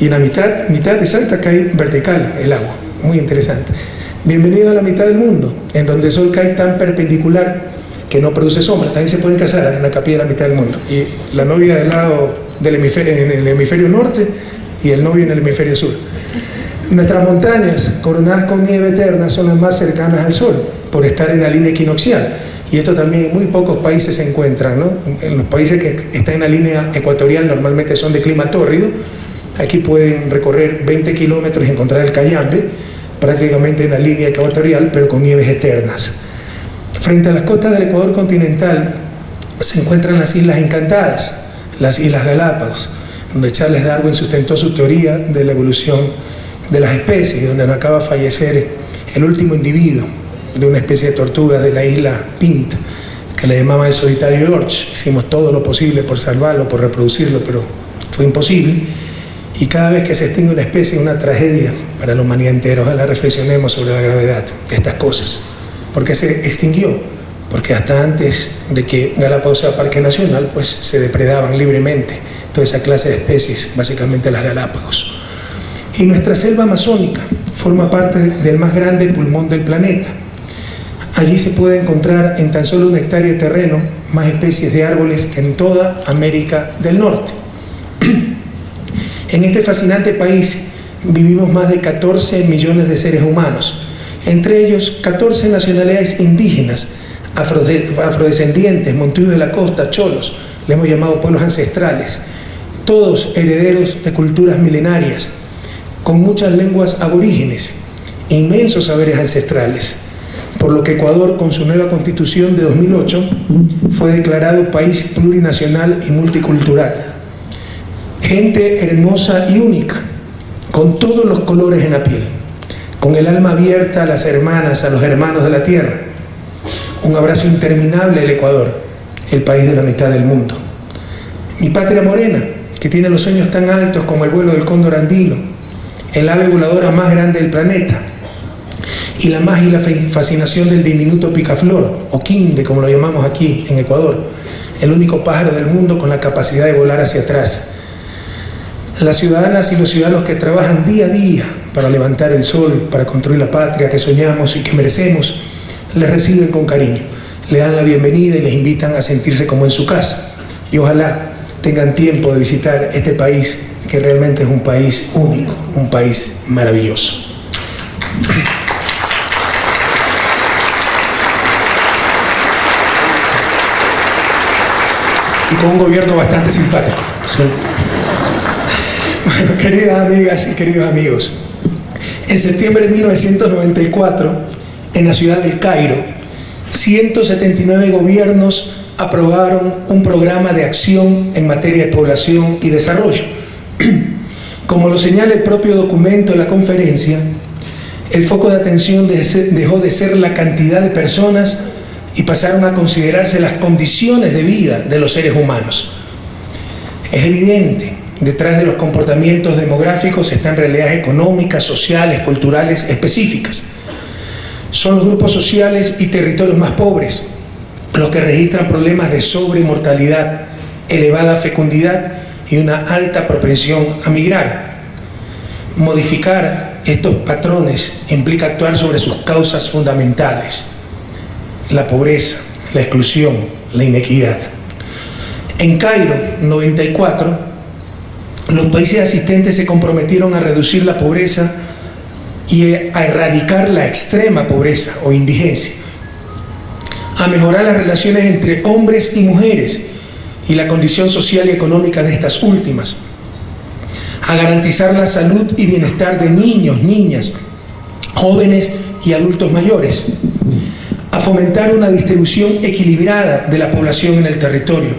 Y en la mitad exacta cae vertical el agua. Muy interesante. Bienvenido a la mitad del mundo, en donde el sol cae tan perpendicular que no produce sombra. También se pueden casar en la capilla de la mitad del mundo. Y la novia del lado del hemisferio, en el hemisferio norte, y el novio en el hemisferio sur. Nuestras montañas, coronadas con nieve eterna, son las más cercanas al sol, por estar en la línea equinoccial. Y esto también en muy pocos países se encuentra, ¿no? En los países que están en la línea ecuatorial normalmente son de clima tórrido. Aquí pueden recorrer 20 kilómetros y encontrar el Cayambe, prácticamente en la línea ecuatorial, pero con nieves eternas. Frente a las costas del Ecuador continental se encuentran las Islas Encantadas, las Islas Galápagos, donde Charles Darwin sustentó su teoría de la evolución de las especies, donde acaba de fallecer el último individuo de una especie de tortugas de la isla Pinta, que le llamaban el solitario George. Hicimos todo lo posible por salvarlo, por reproducirlo, pero fue imposible. Y cada vez que se extingue una especie es una tragedia para la humanidad entera. Ojalá reflexionemos sobre la gravedad de estas cosas. ¿Por qué se extinguió? Porque hasta antes de que Galápagos sea parque nacional, pues se depredaban libremente toda esa clase de especies, básicamente las Galápagos. Y nuestra selva amazónica forma parte del más grande pulmón del planeta. Allí se puede encontrar en tan solo 1 hectárea de terreno más especies de árboles que en toda América del Norte. En este fascinante país vivimos más de 14 millones de seres humanos, entre ellos 14 nacionalidades indígenas, afrodescendientes, montuios de la costa, cholos, le hemos llamado pueblos ancestrales, todos herederos de culturas milenarias, con muchas lenguas aborígenes, inmensos saberes ancestrales, por lo que Ecuador, con su nueva constitución de 2008, fue declarado país plurinacional y multicultural. Gente hermosa y única, con todos los colores en la piel, con el alma abierta a las hermanas, a los hermanos de la tierra. Un abrazo interminable al Ecuador, el país de la mitad del mundo. Mi patria morena, que tiene los sueños tan altos como el vuelo del cóndor andino, el ave voladora más grande del planeta, y la magia y la fascinación del diminuto picaflor, o quinde, como lo llamamos aquí en Ecuador, el único pájaro del mundo con la capacidad de volar hacia atrás. Las ciudadanas y los ciudadanos que trabajan día a día para levantar el sol, para construir la patria que soñamos y que merecemos, les reciben con cariño, le dan la bienvenida y les invitan a sentirse como en su casa. Y ojalá tengan tiempo de visitar este país, que realmente es un país único, un país maravilloso. Y con un gobierno bastante simpático. ¿Sí? Bueno, queridas amigas y queridos amigos, en septiembre de 1994, en la ciudad del Cairo, 179 gobiernos aprobaron un programa de acción en materia de población y desarrollo, Como lo señala el propio documento de la conferencia, el foco de atención dejó de ser la cantidad de personas y pasaron a considerarse las condiciones de vida de los seres humanos. Es evidente, detrás de los comportamientos demográficos están realidades económicas, sociales, culturales específicas. Son los grupos sociales y territorios más pobres los que registran problemas de sobremortalidad, elevada fecundidad y una alta propensión a migrar. Modificar estos patrones implica actuar sobre sus causas fundamentales: la pobreza, la exclusión, la inequidad. En Cairo, 94, los países asistentes se comprometieron a reducir la pobreza y a erradicar la extrema pobreza o indigencia, a mejorar las relaciones entre hombres y mujeres y la condición social y económica de estas últimas, a garantizar la salud y bienestar de niños, niñas, jóvenes y adultos mayores, a fomentar una distribución equilibrada de la población en el territorio,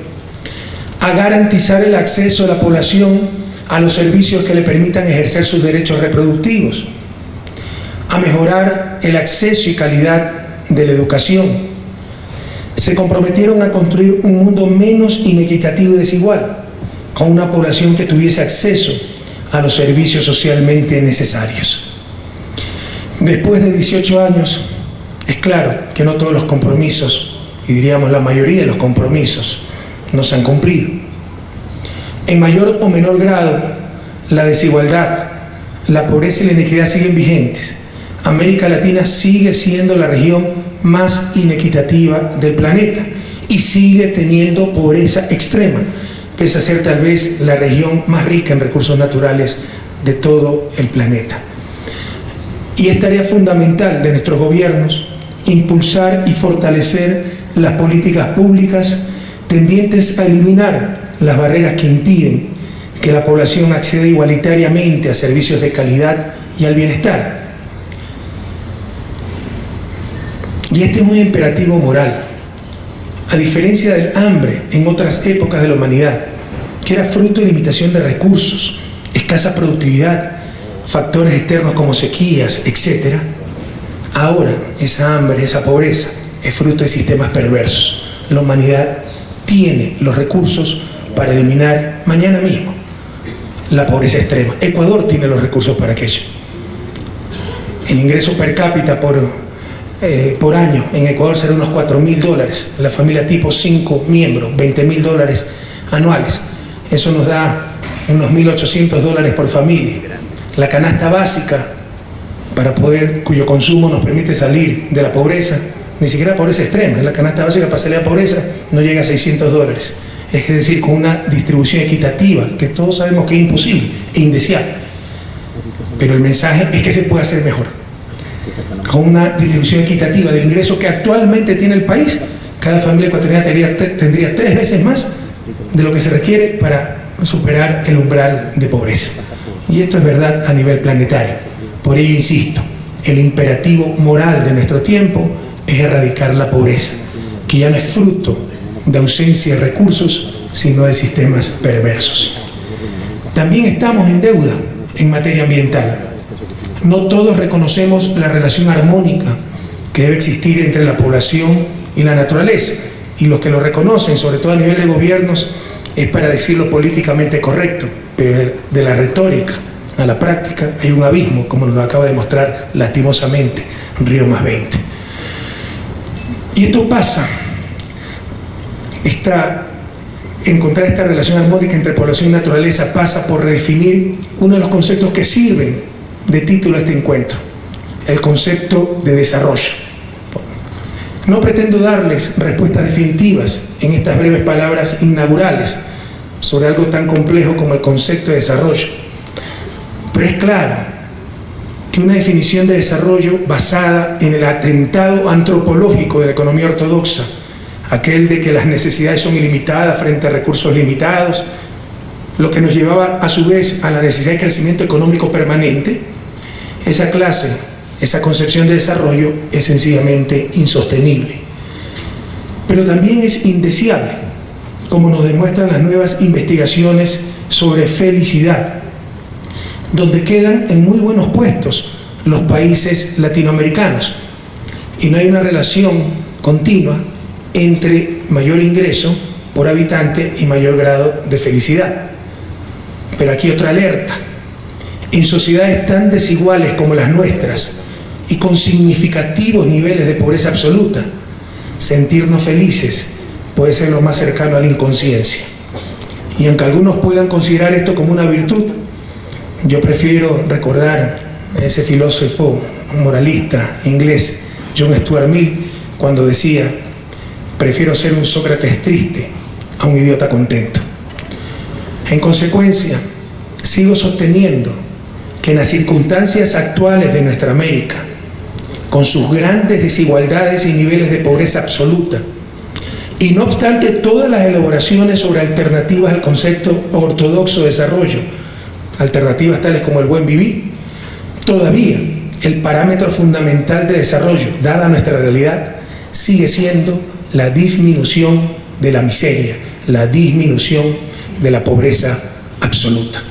a garantizar el acceso de la población a los servicios que le permitan ejercer sus derechos reproductivos, a mejorar el acceso y calidad de la educación. Se comprometieron a construir un mundo menos inequitativo y desigual, con una población que tuviese acceso a los servicios socialmente necesarios. Después de 18 años, es claro que no todos los compromisos, y diríamos la mayoría de los compromisos, no se han cumplido. En mayor o menor grado, la desigualdad, la pobreza y la inequidad siguen vigentes. América Latina sigue siendo la región más inequitativa del planeta y sigue teniendo pobreza extrema, pese a ser tal vez la región más rica en recursos naturales de todo el planeta. Y es tarea fundamental de nuestros gobiernos impulsar y fortalecer las políticas públicas tendientes a eliminar las barreras que impiden que la población acceda igualitariamente a servicios de calidad y al bienestar. Y este es un imperativo moral, a diferencia del hambre en otras épocas de la humanidad, que era fruto de limitación de recursos, escasa productividad, factores externos como sequías, etc. Ahora, esa hambre, esa pobreza, es fruto de sistemas perversos. La humanidad tiene los recursos para eliminar mañana mismo la pobreza extrema. Ecuador tiene los recursos para aquello. El ingreso per cápita por año en Ecuador será unos $4.000. La familia tipo 5 miembros, $20.000 anuales. Eso nos da unos $1.800 por familia. La canasta básica, cuyo consumo nos permite salir de la pobreza, ni siquiera pobreza extrema, la canasta básica para salir de la pobreza no llega a $600. Es decir, con una distribución equitativa, que todos sabemos que es imposible e indeseable. Pero el mensaje es que se puede hacer mejor. Con una distribución equitativa del ingreso que actualmente tiene el país, cada familia ecuatoriana tendría 3 veces más de lo que se requiere para superar el umbral de pobreza. Y esto es verdad a nivel planetario. Por ello insisto, el imperativo moral de nuestro tiempo es erradicar la pobreza, que ya no es fruto de ausencia de recursos, sino de sistemas perversos. También estamos en deuda en materia ambiental. No todos reconocemos la relación armónica que debe existir entre la población y la naturaleza, y los que lo reconocen, sobre todo a nivel de gobiernos, es para decirlo políticamente correcto, pero de la retórica a la práctica hay un abismo, como nos lo acaba de mostrar lastimosamente Río +20. Y esto pasa, encontrar esta relación armónica entre población y naturaleza pasa por redefinir uno de los conceptos que sirven de título a este encuentro, el concepto de desarrollo. No pretendo darles respuestas definitivas en estas breves palabras inaugurales sobre algo tan complejo como el concepto de desarrollo, pero es claro que una definición de desarrollo basada en el atentado antropológico de la economía ortodoxa, aquel de que las necesidades son ilimitadas frente a recursos limitados, lo que nos llevaba a su vez a la necesidad de crecimiento económico permanente, esa concepción de desarrollo es sencillamente insostenible. Pero también es indeseable, como nos demuestran las nuevas investigaciones sobre felicidad. donde quedan en muy buenos puestos los países latinoamericanos y no hay una relación continua entre mayor ingreso por habitante y mayor grado de felicidad. Pero aquí otra alerta: en sociedades tan desiguales como las nuestras y con significativos niveles de pobreza absoluta, sentirnos felices puede ser lo más cercano a la inconsciencia. Y aunque algunos puedan considerar esto como una virtud, yo prefiero recordar a ese filósofo moralista inglés, John Stuart Mill, cuando decía: prefiero ser un Sócrates triste a un idiota contento. En consecuencia, sigo sosteniendo que en las circunstancias actuales de nuestra América, con sus grandes desigualdades y niveles de pobreza absoluta, y no obstante todas las elaboraciones sobre alternativas al concepto ortodoxo de desarrollo, alternativas tales como el buen vivir, todavía el parámetro fundamental de desarrollo, dada nuestra realidad, sigue siendo la disminución de la miseria, la disminución de la pobreza absoluta.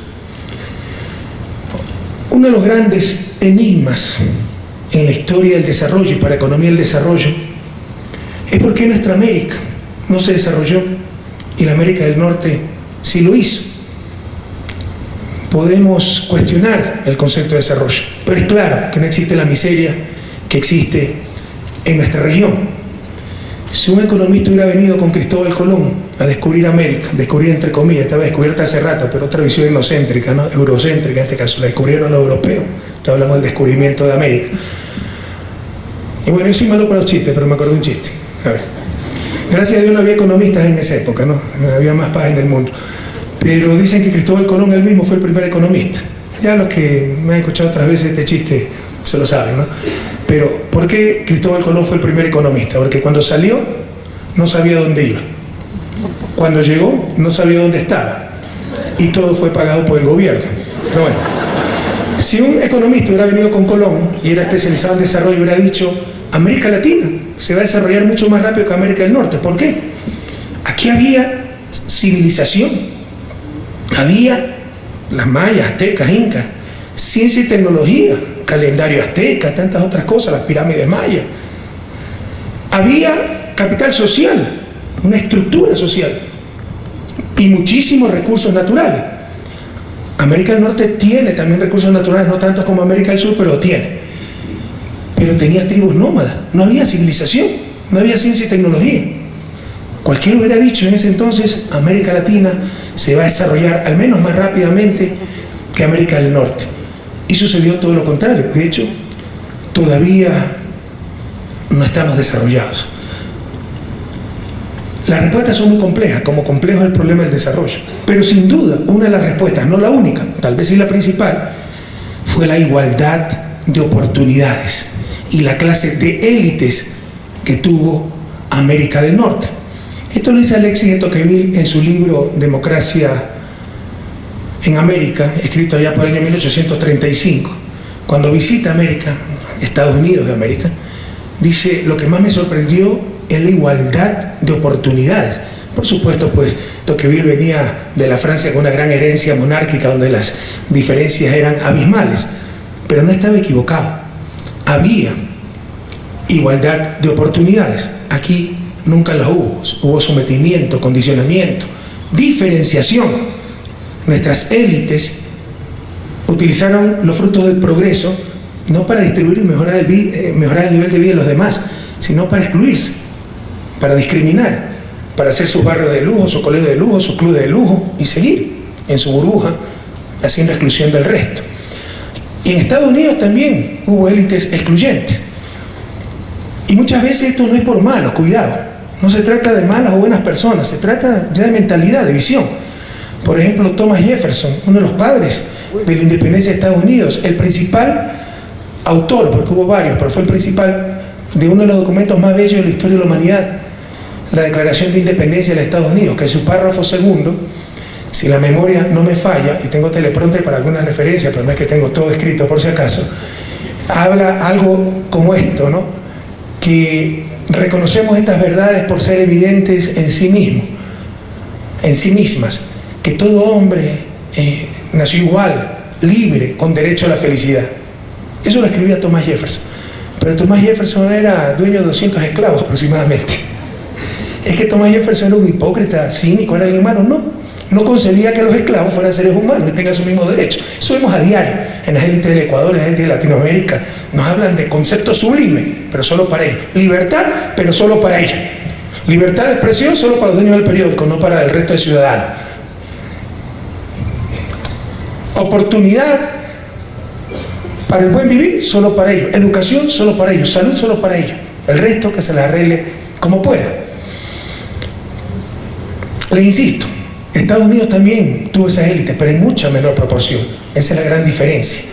Uno de los grandes enigmas en la historia del desarrollo y para la economía del desarrollo es por qué nuestra América no se desarrolló y la América del Norte sí lo hizo. Podemos cuestionar el concepto de desarrollo, pero es claro que no existe la miseria que existe en nuestra región. Si un economista hubiera venido con Cristóbal Colón a descubrir América, descubrir entre comillas, estaba descubierta hace rato, pero otra visión etnocéntrica, ¿no? Eurocéntrica en este caso, la descubrieron los europeos, te hablamos del descubrimiento de América. Y bueno, yo soy malo para los chistes, pero me acordé un chiste. A ver, gracias a Dios no había economistas en esa época, ¿no? Había más paz en el mundo. Pero dicen que Cristóbal Colón él mismo fue el primer economista. Ya los que me han escuchado otras veces este chiste se lo saben, ¿no? Pero, ¿por qué Cristóbal Colón fue el primer economista? Porque cuando salió no sabía dónde iba. Cuando llegó no sabía dónde estaba. Y todo fue pagado por el gobierno. Pero bueno, si un economista hubiera venido con Colón y era especializado en desarrollo, hubiera dicho: América Latina se va a desarrollar mucho más rápido que América del Norte. ¿Por qué? Aquí había civilización. Había las mayas, aztecas, incas, ciencia y tecnología, calendario azteca, tantas otras cosas, las pirámides mayas. Había capital social, una estructura social y muchísimos recursos naturales. América del Norte tiene también recursos naturales, no tantos como América del Sur, pero lo tiene. Pero tenía tribus nómadas, no había civilización, no había ciencia y tecnología. Cualquiera hubiera dicho en ese entonces: América Latina se va a desarrollar al menos más rápidamente que América del Norte. Y sucedió todo lo contrario. De hecho, todavía no estamos desarrollados. Las respuestas son muy complejas, como complejo es el problema del desarrollo. Pero sin duda, una de las respuestas, no la única, tal vez sí la principal, fue la igualdad de oportunidades y la clase de élites que tuvo América del Norte. Esto lo dice Alexis de Tocqueville en su libro Democracia en América, escrito allá por el año 1835. Cuando visita América, Estados Unidos de América, dice: lo que más me sorprendió es la igualdad de oportunidades. Por supuesto, pues Tocqueville venía de la Francia con una gran herencia monárquica donde las diferencias eran abismales, pero no estaba equivocado. Había igualdad de oportunidades. Aquí nunca las hubo. Hubo sometimiento, condicionamiento, diferenciación. Nuestras élites utilizaron los frutos del progreso no para distribuir y mejorar el nivel de vida de los demás, sino para excluirse, para discriminar, para hacer sus barrios de lujo, sus colegios de lujo, sus clubes de lujo y seguir en su burbuja haciendo exclusión del resto. Y en Estados Unidos también hubo élites excluyentes. Y muchas veces esto no es por malos, cuidado. No se trata de malas o buenas personas, se trata ya de mentalidad, de visión. Por ejemplo, Thomas Jefferson, uno de los padres de la independencia de Estados Unidos, el principal autor, porque hubo varios, pero fue el principal de uno de los documentos más bellos de la historia de la humanidad, la Declaración de Independencia de Estados Unidos, que en su párrafo segundo, si la memoria no me falla, y tengo teleprompter para algunas referencias, pero no es que tengo todo escrito por si acaso, habla algo como esto, ¿no? Que reconocemos estas verdades por ser evidentes en sí mismo, en sí mismas, que todo hombre nació igual libre, con derecho a la felicidad. Eso lo escribía Thomas Jefferson. Pero Thomas Jefferson era dueño de 200 esclavos aproximadamente. ¿Es que Thomas Jefferson era un hipócrita, cínico, era inhumano? No concebía que los esclavos fueran seres humanos y tengan su mismo derecho. Eso vemos a diario en las élites del Ecuador, en las élites de Latinoamérica. Nos hablan de conceptos sublimes, pero solo para ellos. Libertad, pero solo para ellos. Libertad de expresión solo para los dueños del periódico, no para el resto de ciudadanos. Oportunidad para el buen vivir, solo para ellos. Educación, solo para ellos. Salud, solo para ellos. El resto que se la arregle como pueda. Le insisto, Estados Unidos también tuvo esas élites, pero en mucha menor proporción. Esa es la gran diferencia.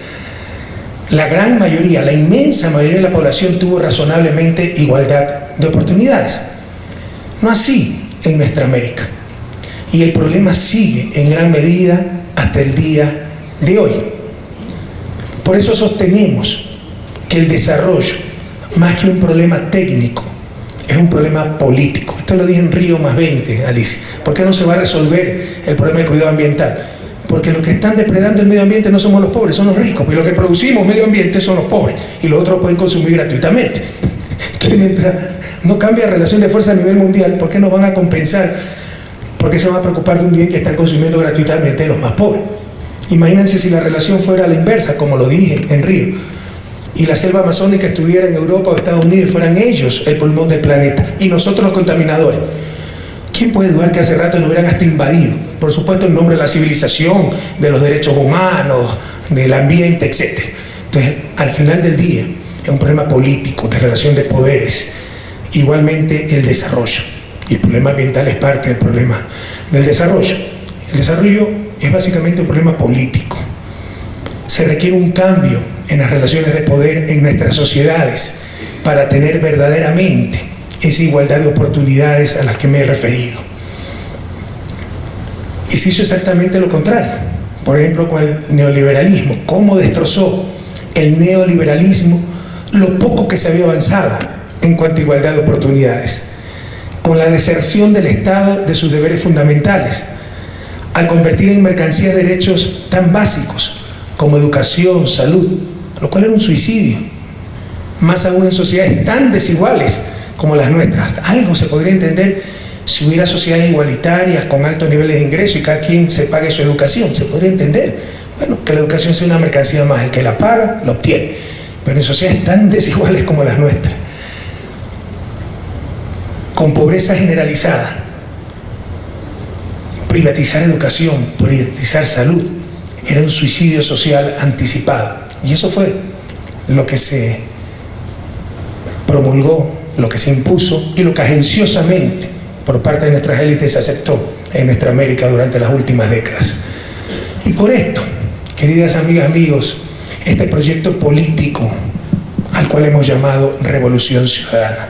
La gran mayoría, la inmensa mayoría de la población tuvo razonablemente igualdad de oportunidades. No así en nuestra América. Y el problema sigue en gran medida hasta el día de hoy. Por eso sostenemos que el desarrollo, más que un problema técnico, es un problema político. Esto lo dije en Río +20, Alicia. ¿Por qué no se va a resolver el problema de cuidado ambiental? Porque los que están depredando el medio ambiente no somos los pobres, son los ricos. Porque los que producimos medio ambiente son los pobres. Y los otros pueden consumir gratuitamente. Entonces, mientras no cambia la relación de fuerza a nivel mundial, ¿por qué nos van a compensar? ¿Por qué se van a preocupar de un bien que están consumiendo gratuitamente los más pobres? Imagínense si la relación fuera a la inversa, como lo dije en Río, y la selva amazónica estuviera en Europa o Estados Unidos y fueran ellos el pulmón del planeta y nosotros los contaminadores. ¿Quién puede dudar que hace rato nos hubieran hasta invadido? Por supuesto, en nombre de la civilización, de los derechos humanos, del ambiente, etc. Entonces, al final del día, es un problema político, de relación de poderes. Igualmente, el desarrollo. Y el problema ambiental es parte del problema del desarrollo. El desarrollo es básicamente un problema político. Se requiere un cambio en las relaciones de poder en nuestras sociedades para tener verdaderamente esa igualdad de oportunidades a las que me he referido. Y se hizo exactamente lo contrario. Por ejemplo, con el neoliberalismo. ¿Cómo destrozó el neoliberalismo lo poco que se había avanzado en cuanto a igualdad de oportunidades? Con la deserción del Estado de sus deberes fundamentales, al convertir en mercancía derechos tan básicos como educación, salud, lo cual era un suicidio, más aún en sociedades tan desiguales como las nuestras. Algo se podría entender si hubiera sociedades igualitarias con altos niveles de ingreso y cada quien se pague su educación, se podría entender. Bueno, que la educación sea una mercancía más, el que la paga, la obtiene, pero en sociedades tan desiguales como las nuestras, con pobreza generalizada, privatizar educación, privatizar salud, era un suicidio social anticipado. Y eso fue lo que se promulgó, lo que se impuso y lo que agenciosamente por parte de nuestras élites se aceptó en nuestra América durante las últimas décadas. Y por esto, queridas amigas, amigos, este proyecto político al cual hemos llamado Revolución Ciudadana.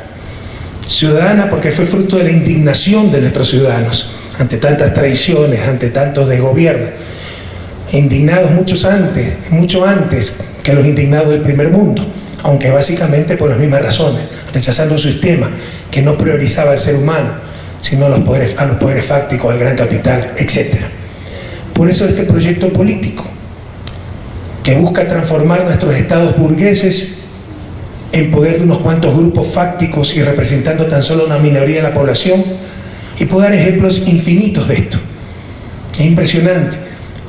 Ciudadana porque fue fruto de la indignación de nuestros ciudadanos ante tantas traiciones, ante tantos desgobiernos, indignados mucho antes que los indignados del primer mundo, aunque básicamente por las mismas razones, rechazando un sistema que no priorizaba al ser humano, sino a los poderes fácticos, al gran capital, etc. Por eso este proyecto político, que busca transformar nuestros estados burgueses en poder de unos cuantos grupos fácticos y representando tan solo una minoría de la población, y puedo dar ejemplos infinitos de esto. Es impresionante.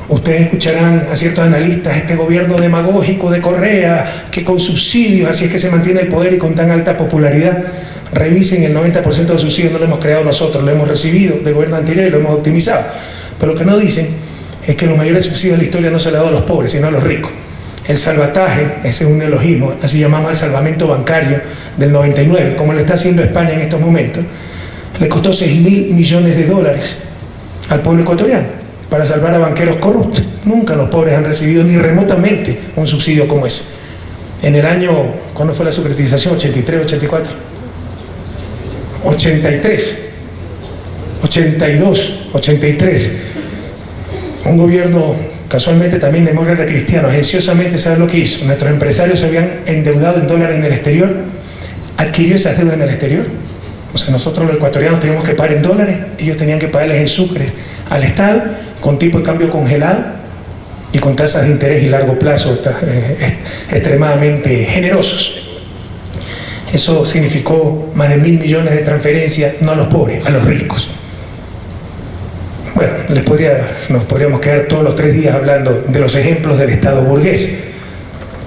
Ustedes escucharán a ciertos analistas, este gobierno demagógico de Correa, que con subsidios, así es que se mantiene el poder y con tan alta popularidad. Revisen, el 90% de los subsidios no lo hemos creado nosotros, lo hemos recibido del gobierno anterior y lo hemos optimizado. Pero lo que no dicen es que los mayores subsidios de la historia no se le ha dado a los pobres, sino a los ricos. El salvataje, ese es un neologismo, así llamamos al salvamento bancario del 99, como lo está haciendo España en estos momentos, le costó $6.000 millones al pueblo ecuatoriano para salvar a banqueros corruptos. Nunca los pobres han recibido ni remotamente un subsidio como ese. En el año, ¿cuándo fue la securitización? ¿83, 84? 83, 82, 83. Un gobierno, casualmente también demócrata cristiano, agenciosamente, ¿sabe lo que hizo? Nuestros empresarios se habían endeudado en dólares en el exterior, adquirió esas deudas en el exterior. O sea, nosotros los ecuatorianos teníamos que pagar en dólares, ellos tenían que pagarles en sucres al Estado, con tipo de cambio congelado, y con tasas de interés y largo plazo extremadamente generosos. Eso significó más de 1.000 millones de transferencias, no a los pobres, a los ricos. Bueno, nos podríamos quedar todos los 3 días hablando de los ejemplos del Estado burgués,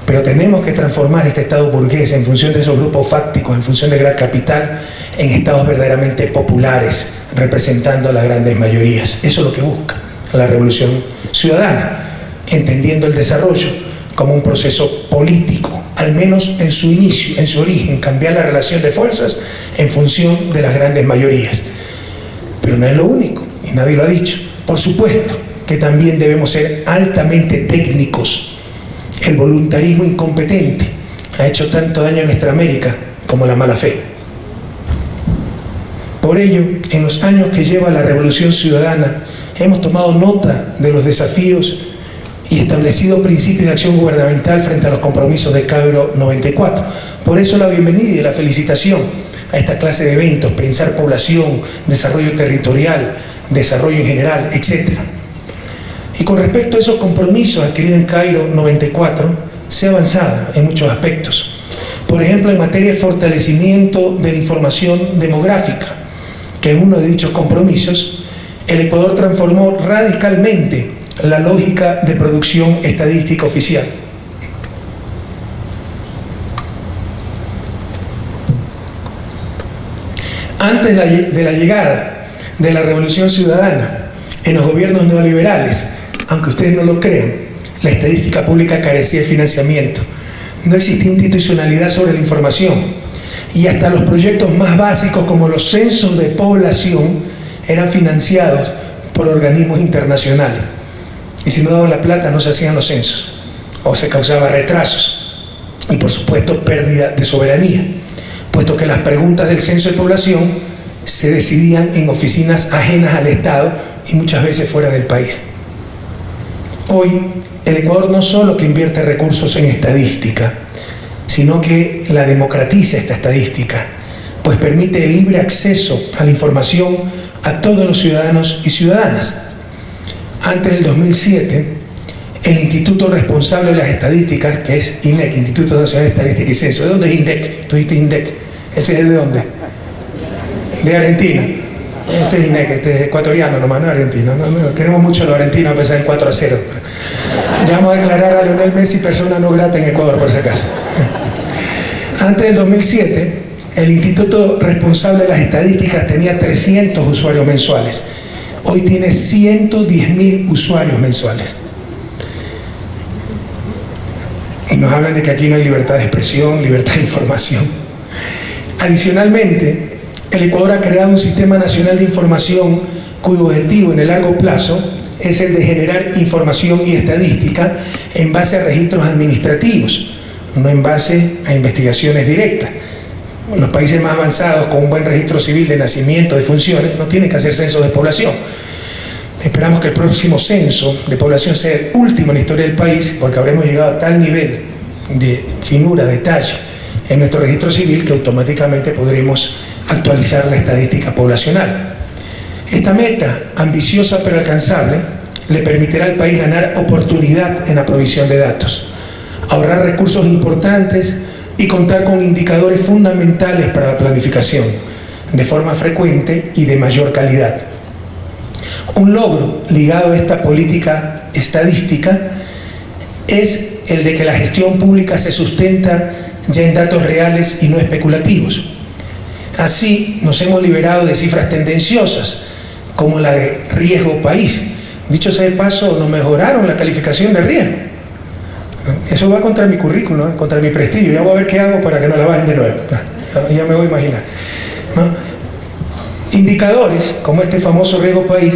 pero tenemos que transformar este Estado burgués en función de esos grupos fácticos, en función del gran capital, en estados verdaderamente populares, representando a las grandes mayorías. Eso es lo que busca la Revolución Ciudadana, entendiendo el desarrollo como un proceso político, al menos en su inicio, en su origen, cambiar la relación de fuerzas en función de las grandes mayorías. Pero no es lo único, y nadie lo ha dicho. Por supuesto que también debemos ser altamente técnicos. El voluntarismo incompetente ha hecho tanto daño a nuestra América como la mala fe. Por ello, en los años que lleva la Revolución Ciudadana, hemos tomado nota de los desafíos y establecido principios de acción gubernamental frente a los compromisos de Cairo 94. Por eso la bienvenida y la felicitación a esta clase de eventos: pensar población, desarrollo territorial, desarrollo en general, etc. Y con respecto a esos compromisos adquiridos en Cairo 94, se ha avanzado en muchos aspectos. Por ejemplo, en materia de fortalecimiento de la información demográfica, que en uno de dichos compromisos, el Ecuador transformó radicalmente la lógica de producción estadística oficial. Antes de la llegada de la Revolución Ciudadana, en los gobiernos neoliberales, aunque ustedes no lo crean, la estadística pública carecía de financiamiento. No existía institucionalidad sobre la información, y hasta los proyectos más básicos como los censos de población eran financiados por organismos internacionales. Y si no daban la plata no se hacían los censos, o se causaba retrasos y por supuesto pérdida de soberanía, puesto que las preguntas del censo de población se decidían en oficinas ajenas al Estado y muchas veces fuera del país. Hoy el Ecuador no solo que invierte recursos en estadística, sino que la democratiza esta estadística, pues permite el libre acceso a la información a todos los ciudadanos y ciudadanas. Antes del 2007, el instituto responsable de las estadísticas, que es INEC, Instituto Nacional de Estadística y Censo. ¿De dónde es INDEC? Tú dijiste INDEC. ¿Ese es de dónde? De Argentina. Este es INEC, este es ecuatoriano nomás, no argentino. No, queremos mucho a los argentinos, a pesar de 4-0. Ya vamos a declarar a Lionel Messi persona no grata en Ecuador, por si acaso. Antes del 2007, el instituto responsable de las estadísticas tenía 300 usuarios mensuales. Hoy tiene 110.000 usuarios mensuales. Y nos hablan de que aquí no hay libertad de expresión, libertad de información. Adicionalmente, el Ecuador ha creado un sistema nacional de información cuyo objetivo en el largo plazo es el de generar información y estadística en base a registros administrativos, no en base a investigaciones directas. Los países más avanzados con un buen registro civil de nacimiento, de funciones, no tienen que hacer censos de población. Esperamos que el próximo censo de población sea el último en la historia del país, porque habremos llegado a tal nivel de finura, detalle en nuestro registro civil que automáticamente podremos actualizar la estadística poblacional. Esta meta, ambiciosa pero alcanzable, le permitirá al país ganar oportunidad en la provisión de datos, ahorrar recursos importantes y contar con indicadores fundamentales para la planificación, de forma frecuente y de mayor calidad. Un logro ligado a esta política estadística es el de que la gestión pública se sustenta ya en datos reales y no especulativos. Así nos hemos liberado de cifras tendenciosas, como la de riesgo país. Dicho sea de paso, nos mejoraron la calificación de riesgo. Eso va contra mi currículum, contra mi prestigio. Ya voy a ver qué hago para que no la bajen de nuevo. Ya me voy a imaginar, ¿no? Indicadores como este famoso riesgo país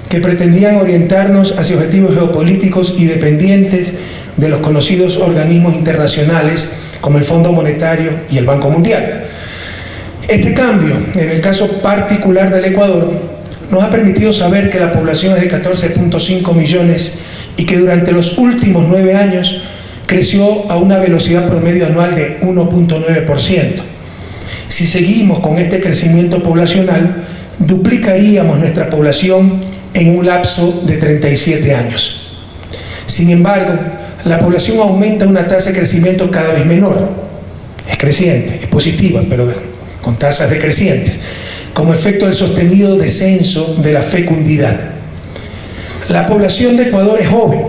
que pretendían orientarnos hacia objetivos geopolíticos y dependientes de los conocidos organismos internacionales como el Fondo Monetario y el Banco Mundial. Este cambio, en el caso particular del Ecuador, nos ha permitido saber que la población es de 14.5 millones y que durante los últimos 9 años creció a una velocidad promedio anual de 1.9%. Si seguimos con este crecimiento poblacional, duplicaríamos nuestra población en un lapso de 37 años. Sin embargo, la población aumenta a una tasa de crecimiento cada vez menor. Es creciente, es positiva, pero con tasas decrecientes, como efecto del sostenido descenso de la fecundidad. La población de Ecuador es joven.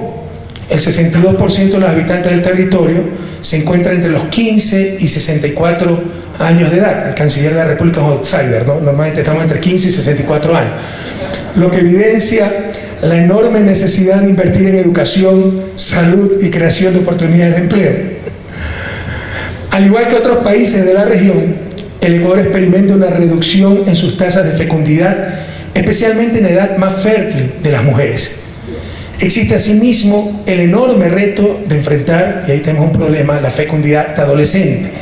El 62% de los habitantes del territorio se encuentra entre los 15 y 64 años de edad. El canciller de la República es un outsider, ¿no? Normalmente estamos entre 15 y 64 años. Lo que evidencia la enorme necesidad de invertir en educación, salud y creación de oportunidades de empleo. Al igual que otros países de la región, el Ecuador experimenta una reducción en sus tasas de fecundidad, especialmente en la edad más fértil de las mujeres. Existe asimismo el enorme reto de enfrentar, y ahí tenemos un problema, la fecundidad adolescente,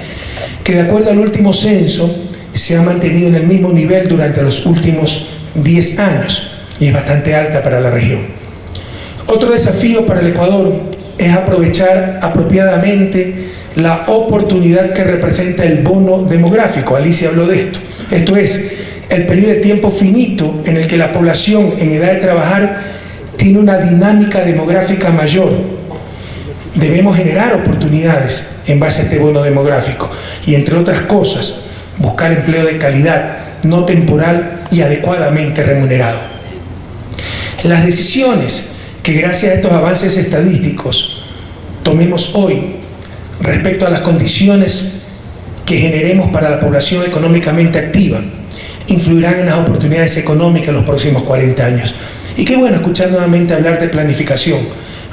que de acuerdo al último censo se ha mantenido en el mismo nivel durante los últimos 10 años y es bastante alta para la región. Otro desafío para el Ecuador es aprovechar apropiadamente la oportunidad que representa el bono demográfico. Alicia habló de esto. Esto es, el periodo de tiempo finito en el que la población en edad de trabajar tiene una dinámica demográfica mayor. Debemos generar oportunidades en base a este bono demográfico y, entre otras cosas, buscar empleo de calidad, no temporal y adecuadamente remunerado. Las decisiones que gracias a estos avances estadísticos tomemos hoy respecto a las condiciones que generemos para la población económicamente activa influirán en las oportunidades económicas en los próximos 40 años. Y qué bueno escuchar nuevamente hablar de planificación,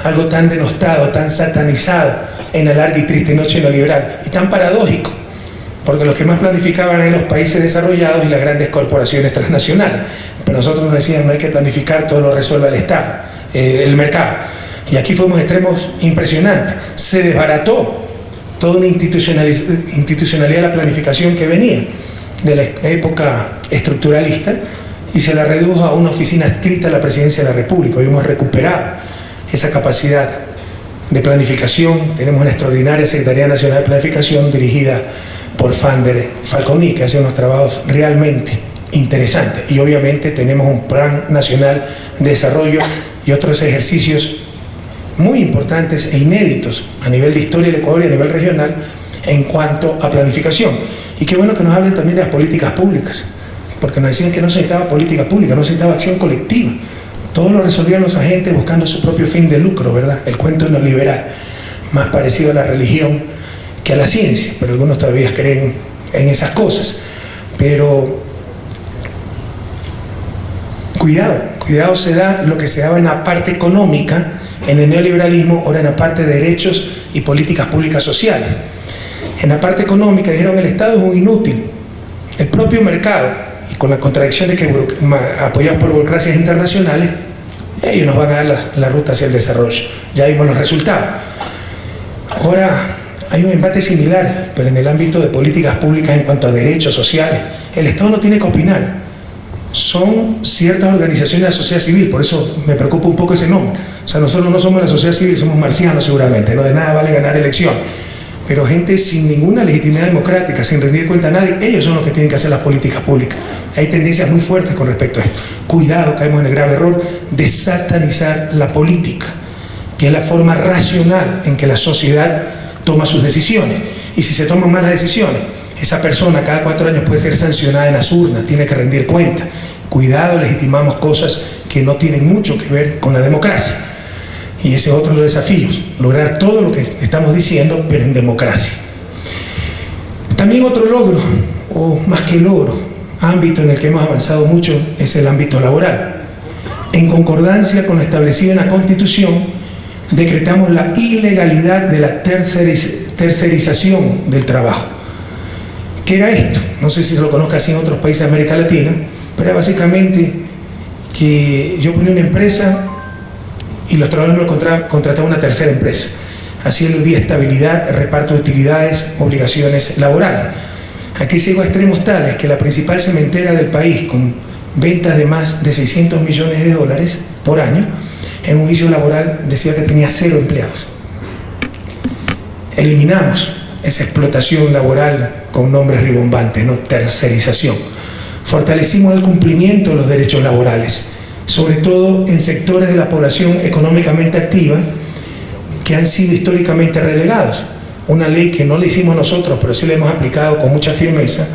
algo tan denostado, tan satanizado en la larga y triste noche neoliberal, y tan paradójico, porque los que más planificaban eran los países desarrollados y las grandes corporaciones transnacionales. Pero nosotros nos decían, no hay que planificar, todo lo resuelve el Estado, el mercado. Y aquí fuimos extremos impresionantes. Se desbarató toda una institucionalidad de la planificación que venía de la época estructuralista y se la redujo a una oficina adscrita a la Presidencia de la República. Hoy hemos recuperado esa capacidad de planificación. Tenemos una extraordinaria Secretaría Nacional de Planificación dirigida por Fander Falconi, que hace unos trabajos realmente interesantes. Y obviamente tenemos un Plan Nacional de Desarrollo y otros ejercicios muy importantes e inéditos a nivel de historia del Ecuador y a nivel regional en cuanto a planificación. Y qué bueno que nos hablen también de las políticas públicas, porque nos decían que no se necesitaba política pública, no se necesitaba acción colectiva. Todo lo resolvían los agentes buscando su propio fin de lucro, ¿verdad? El cuento neoliberal, más parecido a la religión que a la ciencia, pero algunos todavía creen en esas cosas. Pero cuidado se da lo que se daba en la parte económica en el neoliberalismo, ahora en la parte de derechos y políticas públicas sociales. En la parte económica dijeron el Estado es un inútil, el propio mercado, y con la contradicción de que apoyados por burocracias internacionales, ellos nos van a dar la ruta hacia el desarrollo. Ya vimos los resultados. Ahora hay un embate similar, pero en el ámbito de políticas públicas en cuanto a derechos sociales. El Estado no tiene que opinar. Son ciertas organizaciones de la sociedad civil, por eso me preocupa un poco ese nombre. O sea, nosotros no somos la sociedad civil, somos marcianos seguramente, no de nada vale ganar elección. Pero gente sin ninguna legitimidad democrática, sin rendir cuenta a nadie, ellos son los que tienen que hacer las políticas públicas. Hay tendencias muy fuertes con respecto a esto. Cuidado, caemos en el grave error de satanizar la política, que es la forma racional en que la sociedad toma sus decisiones. Y si se toman malas decisiones, esa persona cada 4 años puede ser sancionada en las urnas, tiene que rendir cuenta. Cuidado, legitimamos cosas que no tienen mucho que ver con la democracia. Y ese es otro de los desafíos, lograr todo lo que estamos diciendo, pero en democracia. También otro logro, o más que logro, ámbito en el que hemos avanzado mucho, es el ámbito laboral. En concordancia con lo establecido en la Constitución, decretamos la ilegalidad de la tercerización del trabajo. ¿Qué era esto? No sé si se lo conozca así en otros países de América Latina, pero era básicamente que yo ponía una empresa y los trabajadores me contrataban una tercera empresa. Así eludía estabilidad, reparto de utilidades, obligaciones laborales. Aquí se llegó a extremos tales que la principal cementera del país, con ventas de más de 600 millones de dólares por año, en un juicio laboral decía que tenía 0 empleados. Eliminamos esa explotación laboral con nombres rimbombantes, ¿no? Tercerización. Fortalecimos el cumplimiento de los derechos laborales, sobre todo en sectores de la población económicamente activa que han sido históricamente relegados. Una ley que no la hicimos nosotros, pero sí la hemos aplicado con mucha firmeza,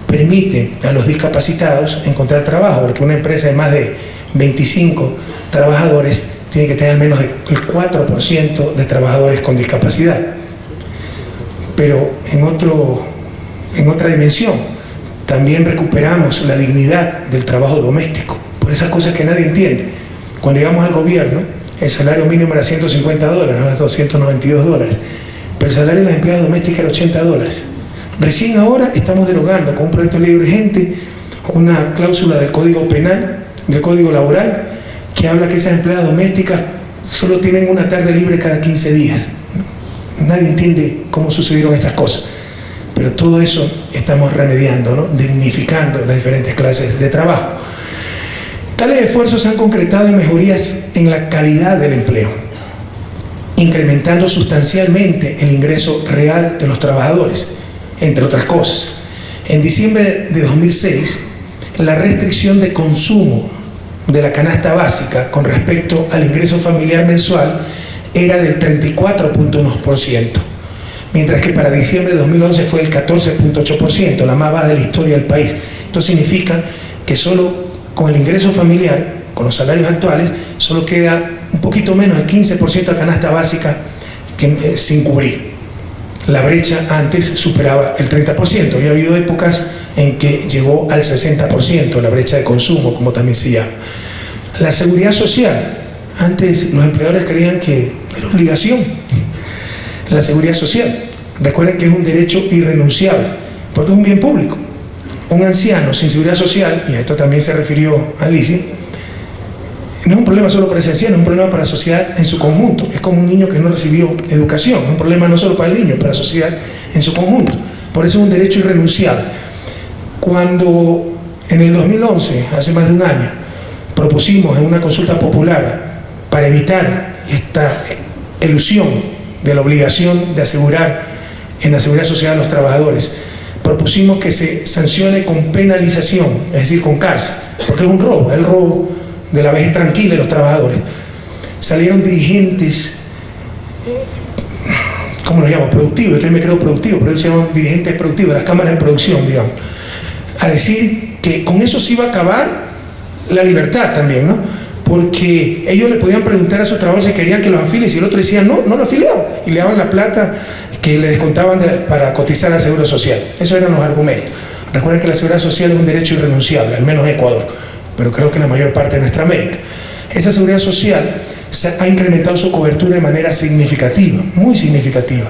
permite a los discapacitados encontrar trabajo, porque una empresa de más de 25 trabajadores tiene que tener al menos el 4% de trabajadores con discapacidad. Pero en otra dimensión, también recuperamos la dignidad del trabajo doméstico, por esas cosas que nadie entiende. Cuando llegamos al gobierno, el salario mínimo era $150, ahora es $292, pero el salario de las empleadas domésticas era $80. Recién ahora estamos derogando con un proyecto de ley urgente una cláusula del Código Penal, del Código Laboral, que habla que esas empleadas domésticas solo tienen una tarde libre cada 15 días. Nadie entiende cómo sucedieron estas cosas, pero todo eso estamos remediando, ¿no? Dignificando las diferentes clases de trabajo. Tales esfuerzos se han concretado en mejorías en la calidad del empleo, incrementando sustancialmente el ingreso real de los trabajadores, entre otras cosas. En diciembre de 2006, la restricción de consumo de la canasta básica con respecto al ingreso familiar mensual era del 34.1%, mientras que para diciembre de 2011 fue el 14.8%, la más baja de la historia del país. Esto significa que solo con el ingreso familiar, con los salarios actuales, solo queda un poquito menos del 15% de canasta básica sin cubrir. La brecha antes superaba el 30%, había habido épocas en que llegó al 60%, la brecha de consumo, como también se llama. La seguridad social, antes los empleadores creían que era obligación. La seguridad social, recuerden que es un derecho irrenunciable, porque es un bien público. Un anciano sin seguridad social, y a esto también se refirió Alicia, no es un problema solo para ese anciano, es un problema para la sociedad en su conjunto. Es como un niño que no recibió educación, es un problema no solo para el niño, para la sociedad en su conjunto. Por eso es un derecho irrenunciable. Cuando en el 2011, hace más de un año, propusimos en una consulta popular para evitar esta elusión de la obligación de asegurar en la seguridad social a los trabajadores, propusimos que se sancione con penalización, es decir, con cárcel, porque es un robo, el robo de la vejez tranquila de los trabajadores. Salieron dirigentes, ¿cómo lo llamo? Productivos, yo me creo productivo, pero ellos se llaman dirigentes productivos, las cámaras de producción, digamos, a decir que con eso se iba a acabar la libertad también, ¿no? Porque ellos le podían preguntar a sus trabajadores si querían que los afilie, y el otro decía no lo afiliaban, y le daban la plata que le descontaban para cotizar al Seguro Social. Esos eran los argumentos. Recuerden que la seguridad social es un derecho irrenunciable, al menos en Ecuador, pero creo que en la mayor parte de nuestra América. Esa seguridad social ha incrementado su cobertura de manera significativa, muy significativa.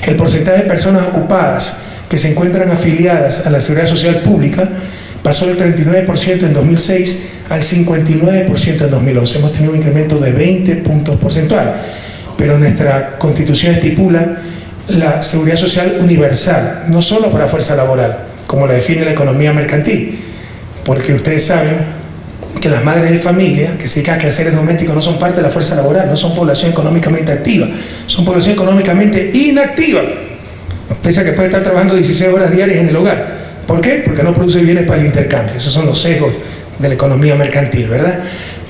El porcentaje de personas ocupadas que se encuentran afiliadas a la seguridad social pública pasó del 39% en 2006 al 59% en 2011. Hemos tenido un incremento de 20 puntos porcentuales, pero nuestra Constitución estipula la seguridad social universal, no solo para fuerza laboral, como la define la economía mercantil, porque ustedes saben que las madres de familia que se dedican a quehaceres domésticos no son parte de la fuerza laboral, no son población económicamente activa, son población económicamente inactiva, pese a que puede estar trabajando 16 horas diarias en el hogar. ¿Por qué? Porque no produce bienes para el intercambio. Esos son los sesgos de la economía mercantil, ¿verdad?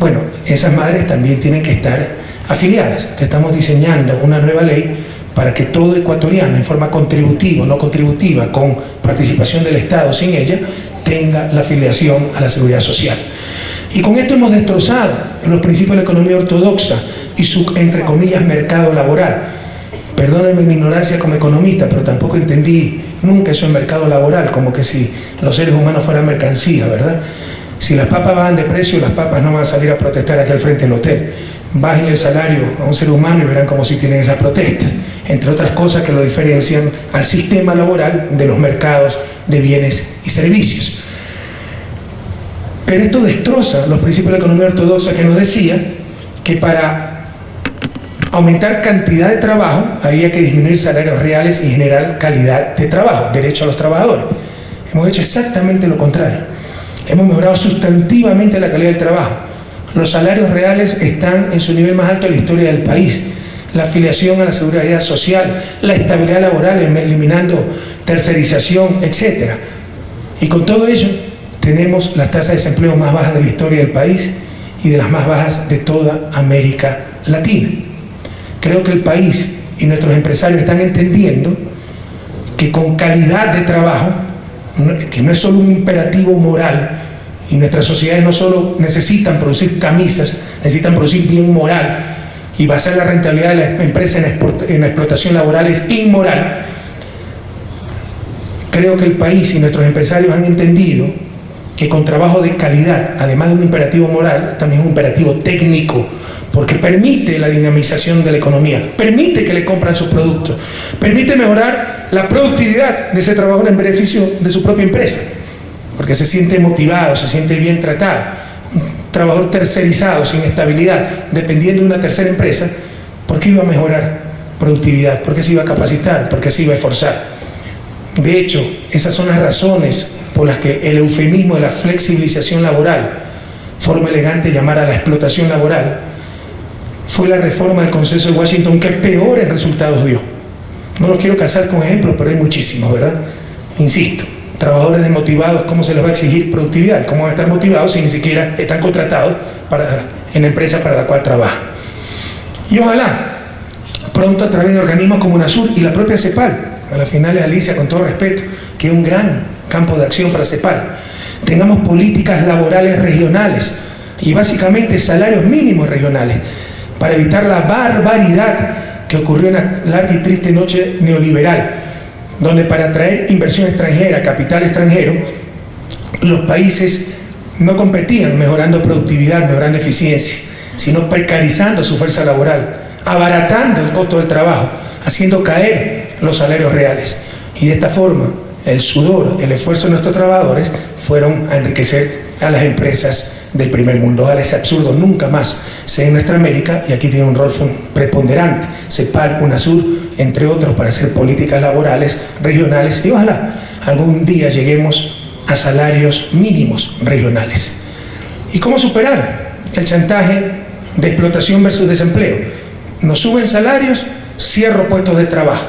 Bueno, esas madres también tienen que estar afiliadas. Estamos diseñando una nueva ley para que todo ecuatoriano, en forma contributiva, no contributiva, con participación del Estado, sin ella, tenga la afiliación a la seguridad social. Y con esto hemos destrozado los principios de la economía ortodoxa y su, entre comillas, mercado laboral. Perdónenme mi ignorancia como economista, pero tampoco entendí nunca eso en mercado laboral, como que si los seres humanos fueran mercancía, ¿verdad? Si las papas bajan de precio, las papas no van a salir a protestar aquí al frente del hotel. Bajen el salario a un ser humano y verán como si tienen esas protestas, entre otras cosas que lo diferencian al sistema laboral de los mercados de bienes y servicios. Pero esto destroza los principios de la economía ortodoxa que nos decía que para aumentar cantidad de trabajo había que disminuir salarios reales y generar calidad de trabajo, derecho a los trabajadores. Hemos hecho exactamente lo contrario. Hemos mejorado sustantivamente la calidad del trabajo. Los salarios reales están en su nivel más alto de la historia del país. La afiliación a la seguridad social, la estabilidad laboral, eliminando tercerización, etc. Y con todo ello, tenemos las tasas de desempleo más bajas de la historia del país y de las más bajas de toda América Latina. Creo que el país y nuestros empresarios están entendiendo que con calidad de trabajo, que no es solo un imperativo moral, y nuestras sociedades no solo necesitan producir camisas, necesitan producir bien moral, y basar la rentabilidad de la empresa en la explotación laboral es inmoral. Creo que el país y nuestros empresarios han entendido que con trabajo de calidad, además de un imperativo moral, también es un imperativo técnico, porque permite la dinamización de la economía, permite que le compran sus productos, permite mejorar la productividad de ese trabajador en beneficio de su propia empresa, porque se siente motivado, se siente bien tratado. Un trabajador tercerizado, sin estabilidad, dependiendo de una tercera empresa, ¿por qué iba a mejorar productividad? ¿Por qué se iba a capacitar? ¿Por qué se iba a esforzar? De hecho, esas son las razones por las que el eufemismo de la flexibilización laboral, forma elegante de llamar a la explotación laboral, fue la reforma del Consenso de Washington que peores resultados dio. No los quiero casar con ejemplos, pero hay muchísimos, ¿verdad? Insisto, trabajadores desmotivados, ¿cómo se les va a exigir productividad? ¿Cómo van a estar motivados si ni siquiera están contratados en la empresa para la cual trabajan? Y ojalá, pronto a través de organismos como UNASUR y la propia CEPAL, a las finales, Alicia, con todo respeto, que es un gran campo de acción para CEPAL, tengamos políticas laborales regionales y básicamente salarios mínimos regionales para evitar la barbaridad que ocurrió en la larga y triste noche neoliberal, donde para atraer inversión extranjera, capital extranjero, los países no competían mejorando productividad, mejorando eficiencia, sino precarizando su fuerza laboral, abaratando el costo del trabajo, haciendo caer los salarios reales. Y de esta forma, el sudor, el esfuerzo de nuestros trabajadores fueron a enriquecer a las empresas del primer mundo. Ojalá ese absurdo nunca más sea en nuestra América, y aquí tiene un rol preponderante CEPAL, UNASUR, entre otros, para hacer políticas laborales regionales, y ojalá algún día lleguemos a salarios mínimos regionales. ¿Y cómo superar el chantaje de explotación versus desempleo? Nos suben salarios, cierro puestos de trabajo.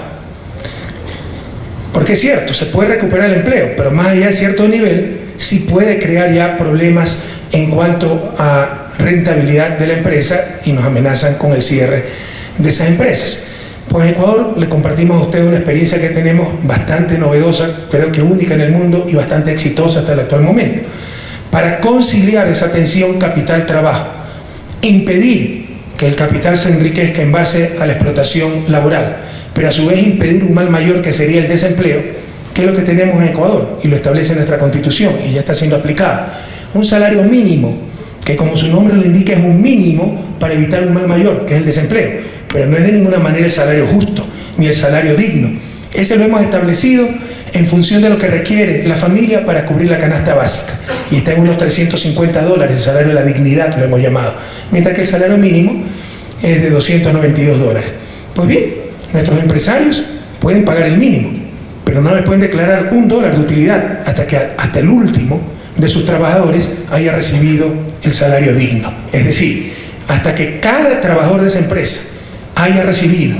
Porque es cierto, se puede recuperar el empleo, pero más allá de cierto nivel, sí puede crear ya problemas en cuanto a rentabilidad de la empresa, y nos amenazan con el cierre de esas empresas. Pues en Ecuador le compartimos a ustedes una experiencia que tenemos bastante novedosa, creo que única en el mundo y bastante exitosa hasta el actual momento, para conciliar esa tensión capital-trabajo, impedir que el capital se enriquezca en base a la explotación laboral, pero a su vez impedir un mal mayor que sería el desempleo, que es lo que tenemos en Ecuador y lo establece nuestra Constitución y ya está siendo aplicado. Un salario mínimo, que como su nombre lo indica es un mínimo para evitar un mal mayor, que es el desempleo, pero no es de ninguna manera el salario justo ni el salario digno. Ese lo hemos establecido en función de lo que requiere la familia para cubrir la canasta básica, y está en unos $350, el salario de la dignidad lo hemos llamado, mientras que el salario mínimo es de $292. Pues bien, nuestros empresarios pueden pagar el mínimo, pero no les pueden declarar $1 de utilidad hasta que hasta el último de sus trabajadores haya recibido el salario digno. Es decir, hasta que cada trabajador de esa empresa haya recibido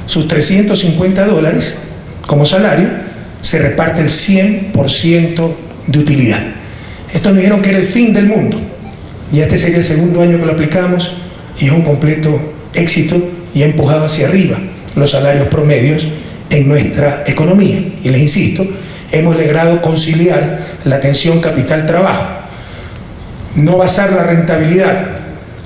sus $350 como salario, se reparte el 100% de utilidad. Esto nos dijeron que era el fin del mundo, y este sería el segundo año que lo aplicamos, y es un completo éxito y ha empujado hacia arriba los salarios promedios en nuestra economía. Y les insisto, hemos logrado conciliar la tensión capital-trabajo, no basar la rentabilidad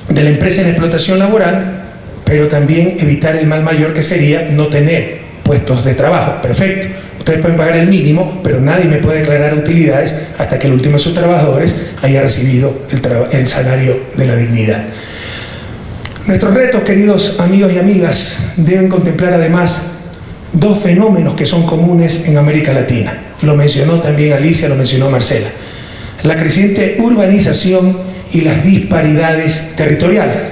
de la empresa en explotación laboral, pero también evitar el mal mayor que sería no tener puestos de trabajo. Perfecto, ustedes pueden pagar el mínimo, pero nadie me puede declarar utilidades hasta que el último de sus trabajadores haya recibido el salario de la dignidad. Nuestros retos, queridos amigos y amigas, deben contemplar además dos fenómenos que son comunes en América Latina. Lo mencionó también Alicia, lo mencionó Marcela. La creciente urbanización y las disparidades territoriales.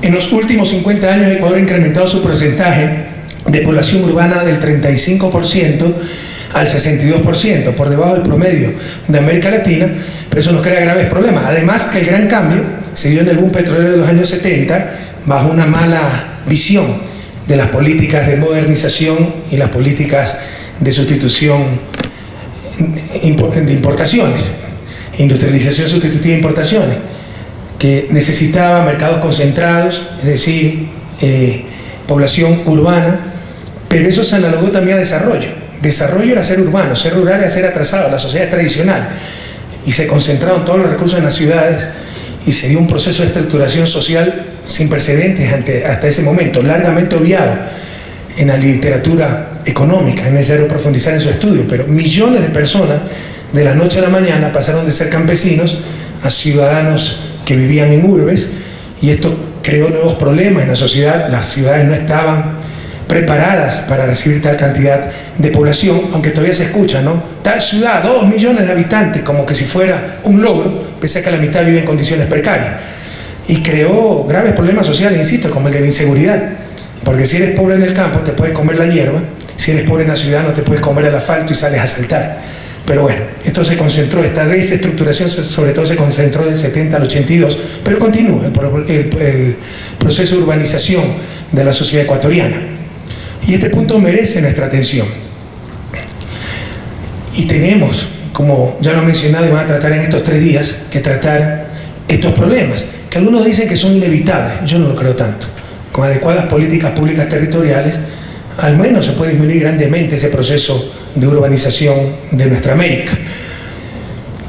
En los últimos 50 años, Ecuador ha incrementado su porcentaje de población urbana del 35% al 62%, por debajo del promedio de América Latina, pero eso nos crea graves problemas. Además que el gran cambio se dio en el boom petrolero de los años 70, bajo una mala visión de las políticas de modernización y las políticas de sustitución de importaciones, industrialización sustitutiva de importaciones. que necesitaba mercados concentrados, es decir, población urbana, pero eso se analogó también a desarrollo. Desarrollo era ser urbano, ser rural era ser atrasado, la sociedad tradicional. Y se concentraron todos los recursos en las ciudades y se dio un proceso de estructuración social sin precedentes hasta ese momento, largamente obviado en la literatura económica. Es necesario profundizar en su estudio, pero millones de personas de la noche a la mañana pasaron de ser campesinos a ciudadanos que vivían en urbes, y esto creó nuevos problemas en la sociedad. Las ciudades no estaban preparadas para recibir tal cantidad de población, aunque todavía se escucha, ¿no? Tal ciudad, 2 millones de habitantes, como que si fuera un logro, pese a que la mitad vive en condiciones precarias. Y creó graves problemas sociales, insisto, como el de la inseguridad, porque si eres pobre en el campo te puedes comer la hierba, si eres pobre en la ciudad no te puedes comer el asfalto y sales a saltar. Pero bueno, esto se concentró, esta desestructuración sobre todo se concentró del 70 al 82, pero continúa el proceso de urbanización de la sociedad ecuatoriana. Y este punto merece nuestra atención. Y tenemos, como ya lo he mencionado y van a tratar en estos 3 días, que tratar estos problemas, que algunos dicen que son inevitables. Yo no lo creo tanto. Con adecuadas políticas públicas territoriales, al menos se puede disminuir grandemente ese proceso de urbanización de nuestra América.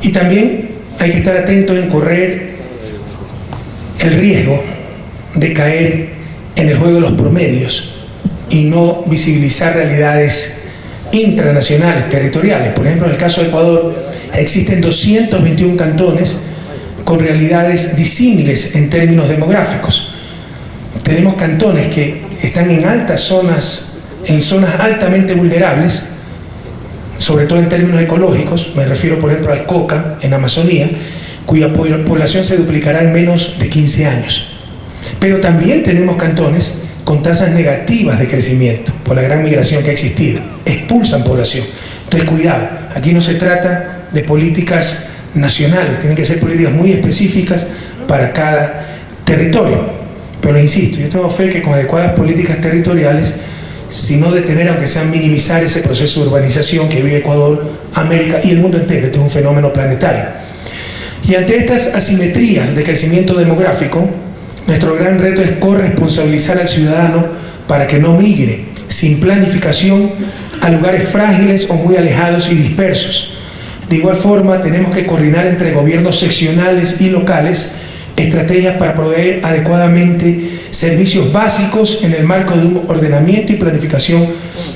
Y también hay que estar atentos en correr el riesgo de caer en el juego de los promedios y no visibilizar realidades intranacionales, territoriales. Por ejemplo, en el caso de Ecuador existen 221 cantones con realidades disímiles en términos demográficos. Tenemos cantones que están en altas zonas, en zonas altamente vulnerables, sobre todo en términos ecológicos. Me refiero, por ejemplo, al Coca, en Amazonía, cuya población se duplicará en menos de 15 años. Pero también tenemos cantones con tasas negativas de crecimiento por la gran migración que ha existido. Expulsan población. Entonces, cuidado, aquí no se trata de políticas nacionales, tienen que ser políticas muy específicas para cada territorio. Pero insisto, yo tengo fe que con adecuadas políticas territoriales, si no detener, aunque sea minimizar ese proceso de urbanización que vive Ecuador, América y el mundo entero, este es un fenómeno planetario. Y ante estas asimetrías de crecimiento demográfico, nuestro gran reto es corresponsabilizar al ciudadano para que no migre sin planificación a lugares frágiles o muy alejados y dispersos. De igual forma, tenemos que coordinar entre gobiernos seccionales y locales estrategias para proveer adecuadamente servicios básicos en el marco de un ordenamiento y planificación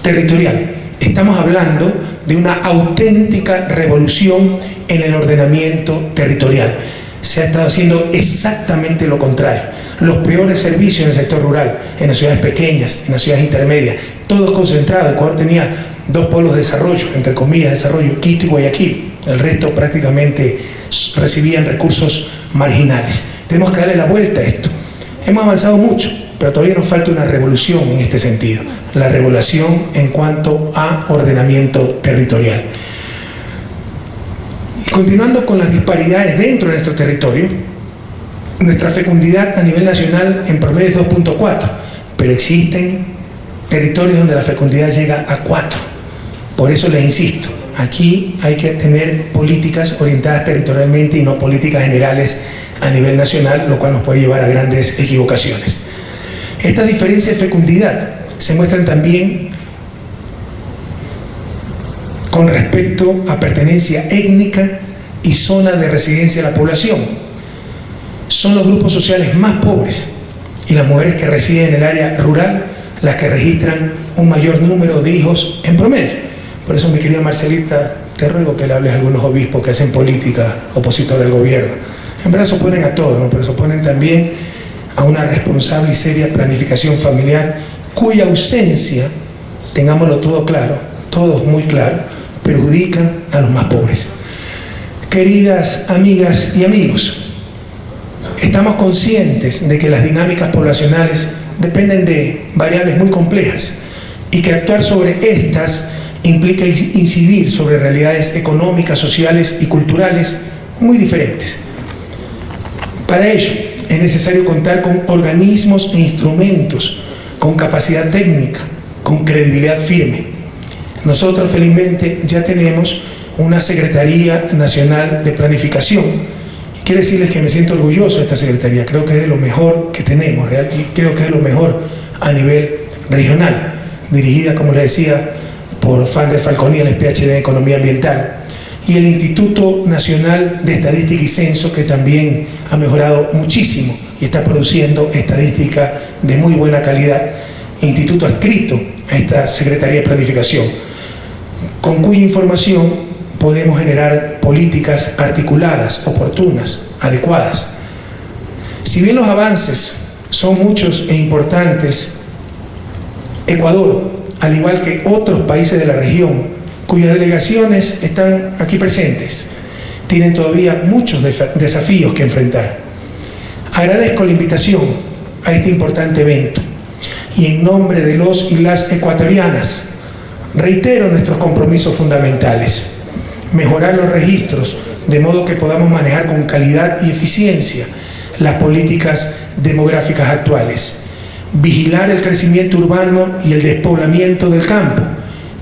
territorial. Estamos hablando de una auténtica revolución en el ordenamiento territorial. Se ha estado haciendo exactamente lo contrario. Los peores servicios en el sector rural, en las ciudades pequeñas, en las ciudades intermedias, todo concentrado. Ecuador tenía 2 polos de desarrollo, entre comillas, desarrollo, Quito y Guayaquil. El resto prácticamente recibían recursos marginales. Tenemos que darle la vuelta a esto. Hemos avanzado mucho, pero todavía nos falta una revolución en este sentido. La revolución en cuanto a ordenamiento territorial. Y continuando con las disparidades dentro de nuestro territorio, nuestra fecundidad a nivel nacional en promedio es 2.4, pero existen territorios donde la fecundidad llega a 4. Por eso les insisto, aquí hay que tener políticas orientadas territorialmente y no políticas generales a nivel nacional, lo cual nos puede llevar a grandes equivocaciones. Estas diferencias de fecundidad se muestran también con respecto a pertenencia étnica y zona de residencia de la población. Son los grupos sociales más pobres y las mujeres que residen en el área rural las que registran un mayor número de hijos en promedio. Por eso, mi querida Marcelita, te ruego que le hables a algunos obispos que hacen política opositora al gobierno. En verdad se oponen a todo, ¿no? Pero se oponen también a una responsable y seria planificación familiar cuya ausencia, tengámoslo todo claro, todos muy claro, perjudica a los más pobres. Queridas amigas y amigos, estamos conscientes de que las dinámicas poblacionales dependen de variables muy complejas y que actuar sobre estas implica incidir sobre realidades económicas, sociales y culturales muy diferentes. Para ello es necesario contar con organismos e instrumentos con capacidad técnica, con credibilidad firme. Nosotros felizmente ya tenemos una Secretaría Nacional de Planificación Quiero decirles que me siento orgulloso de esta Secretaría. Creo que es de lo mejor que tenemos, y creo que es de lo mejor a nivel regional, dirigida, como les decía, por Fander Falconi, el PhD en Economía Ambiental, y el Instituto Nacional de Estadística y Censo, que también ha mejorado muchísimo y está produciendo estadística de muy buena calidad, instituto adscrito a esta Secretaría de Planificación, con cuya información podemos generar políticas articuladas, oportunas, adecuadas. Si bien los avances son muchos e importantes, Ecuador, al igual que otros países de la región, cuyas delegaciones están aquí presentes, tienen todavía muchos desafíos que enfrentar. Agradezco la invitación a este importante evento y en nombre de los y las ecuatorianas reitero nuestros compromisos fundamentales: mejorar los registros de modo que podamos manejar con calidad y eficiencia las políticas demográficas actuales, vigilar el crecimiento urbano y el despoblamiento del campo,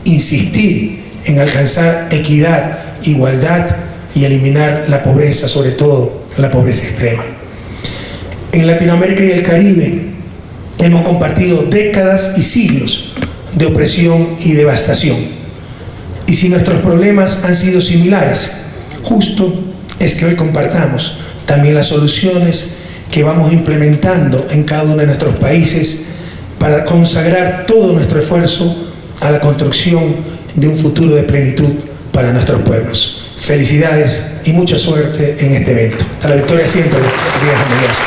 insistir en alcanzar equidad, igualdad y eliminar la pobreza, sobre todo la pobreza extrema. En Latinoamérica y el Caribe hemos compartido décadas y siglos de opresión y devastación. Y si nuestros problemas han sido similares, justo es que hoy compartamos también las soluciones que vamos implementando en cada uno de nuestros países para consagrar todo nuestro esfuerzo a la construcción de un futuro de plenitud para nuestros pueblos. Felicidades y mucha suerte en este evento. Hasta la victoria siempre. Días, amigas.